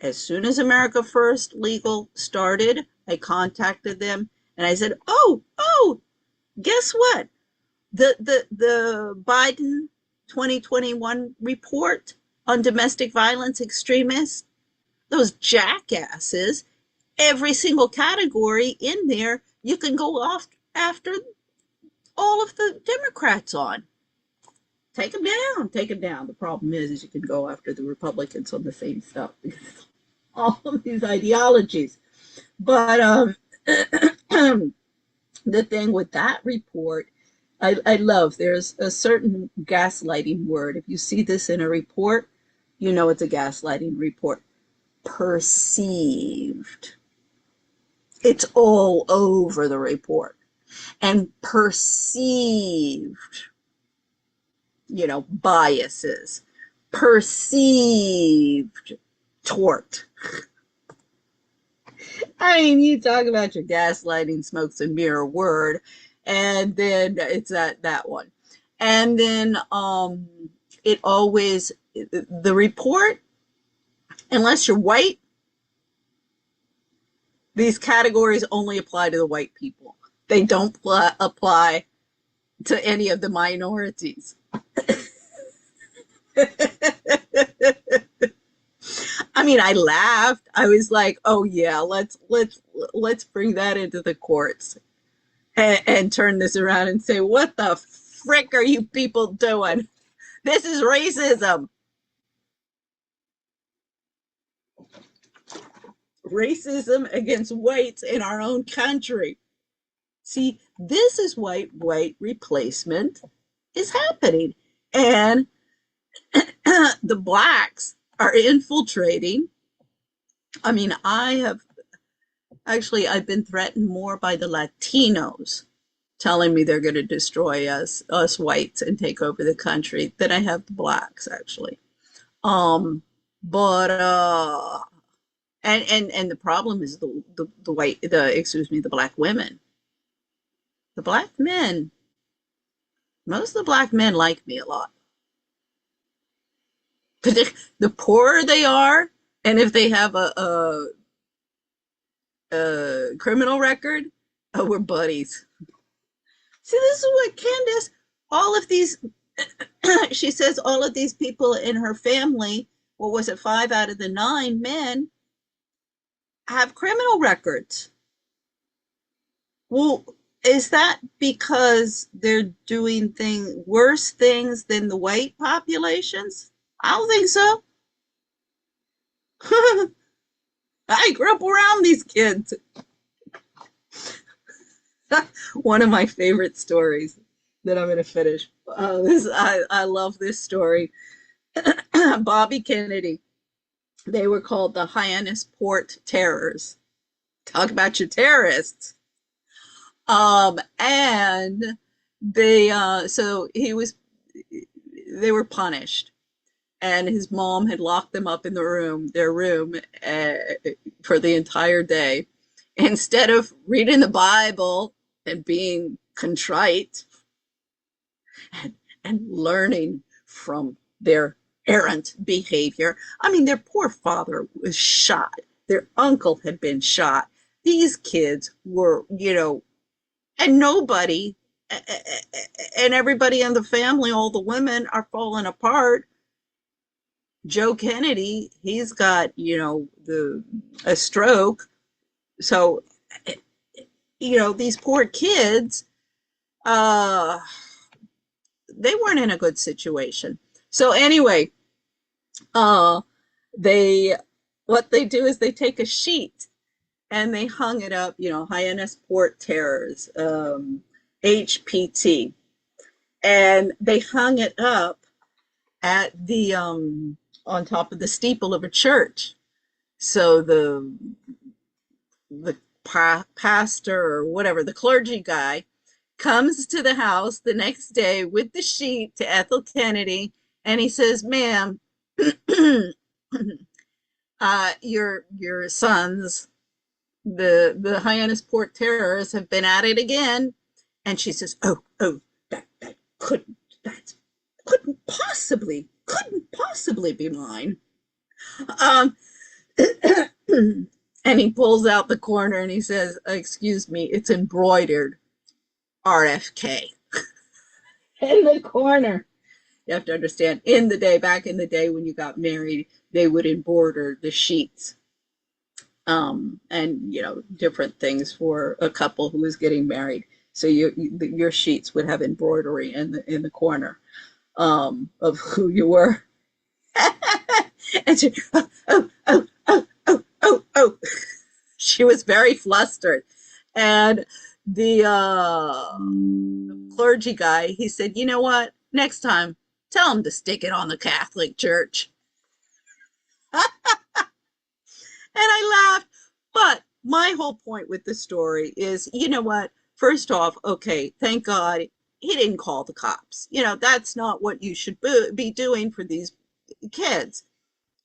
As soon as America First Legal started, I contacted them and I said, oh, guess what? The Biden 2021 report on domestic violence extremists, those jackasses, every single category in there, you can go off after all of the Democrats on. Take them down. The problem is you can go after the Republicans on the same stuff. All of these ideologies. But the thing with that report, I love, there's a certain gaslighting word. If you see this in a report, you know it's a gaslighting report. Perceived. It's all over the report. And perceived, biases. Perceived tort. I mean, you talk about your gaslighting, smokes and mirror word, and then it's that one. And then it always, the report, unless you're white, these categories only apply to the white people. They don't apply to any of the minorities. I mean, I laughed. I was like, "Oh yeah, let's bring that into the courts and turn this around and say, what the frick are you people doing? This is racism. Racism against whites in our own country. See, this is why white replacement is happening, and the blacks are infiltrating. I mean, I've been threatened more by the Latinos telling me they're going to destroy us whites and take over the country than I have the blacks, actually. But and the problem is the black women. The black men, most of the black men like me a lot. But the poorer they are, and if they have a criminal record, we're buddies. See, this is what Candace, all of these, she says all of these people in her family, what was it, 5 out of the 9 men, have criminal records. Well, is that because they're doing worse things than the white populations? I don't think so. I grew up around these kids. One of my favorite stories that I'm going to finish. I love this story. Bobby Kennedy. They were called the Hyannisport Terrors. Talk about your terrorists. And they were punished, and his mom had locked them up in their room for the entire day. Instead of reading the Bible and being contrite and learning from their errant behavior. I mean, their poor father was shot. Their uncle had been shot. These kids were, and nobody, and everybody in the family, all the women are falling apart. Joe Kennedy, he's got, a stroke. So, these poor kids, they weren't in a good situation. So anyway, they what they do is they take a sheet and they hung it up, high-NS port terrors, HPT, and they hung it up at the on top of the steeple of a church. So the pastor or whatever, the clergy guy, comes to the house the next day with the sheet to Ethel Kennedy, and he says, "Ma'am, your sons, the Hyannis Port terrorists, have been at it again." And she says, "Oh, that couldn't possibly be mine." Um, and he pulls out the corner and he says, "Excuse me, it's embroidered RFK." In the corner. You have to understand, back in the day when you got married, they would embroider the sheets, and different things for a couple who was getting married. So your sheets would have embroidery in the corner, of who you were. And she, oh. She was very flustered. And the clergy guy, he said, "You know what? Next time, tell him to stick it on the Catholic Church." And I laughed. But my whole point with the story is, you know what? First off, okay, thank God he didn't call the cops. That's not what you should be doing for these kids.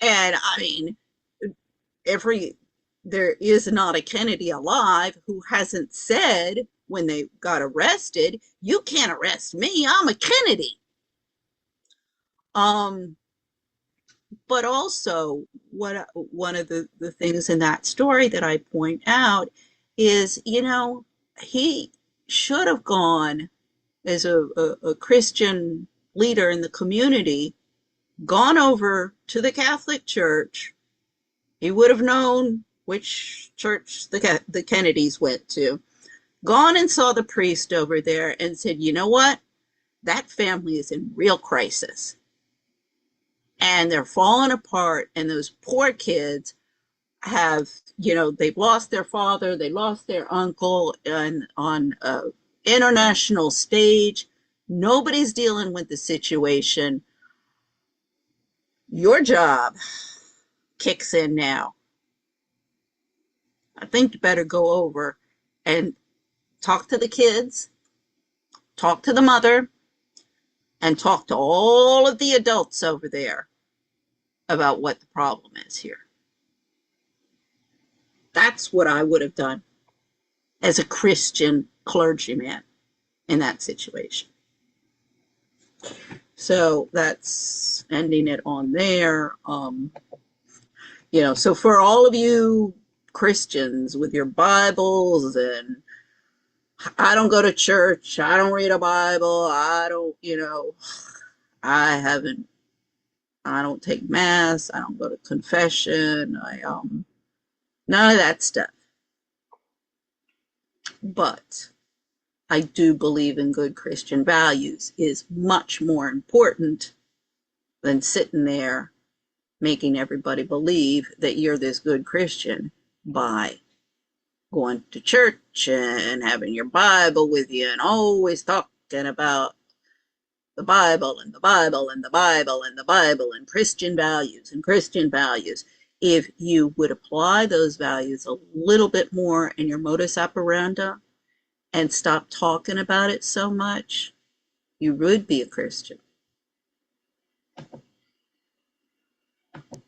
And I mean, there is not a Kennedy alive who hasn't said when they got arrested, "You can't arrest me, I'm a Kennedy." But also, one of the things in that story that I point out is, he should have gone as a Christian leader in the community, gone over to the Catholic Church. He would have known which church the Kennedys went to, gone and saw the priest over there and said, "You know what? That family is in real crisis. And they're falling apart, and those poor kids have, they've lost their father, they lost their uncle, and on an international stage, nobody's dealing with the situation. Your job kicks in now. I think you better go over and talk to the kids, talk to the mother, and talk to all of the adults over there about what the problem is here." That's what I would have done as a Christian clergyman in that situation. So that's ending it on there. So for all of you Christians with your Bibles, and I don't go to church, I don't read a Bible, I don't take mass, I don't go to confession, none of that stuff. But I do believe in good Christian values is much more important than sitting there making everybody believe that you're this good Christian by going to church and having your Bible with you and always talking about the Bible and the Bible and the Bible and the Bible and Christian values and Christian values. If you would apply those values a little bit more in your modus operandi and stop talking about it so much, you would be a Christian.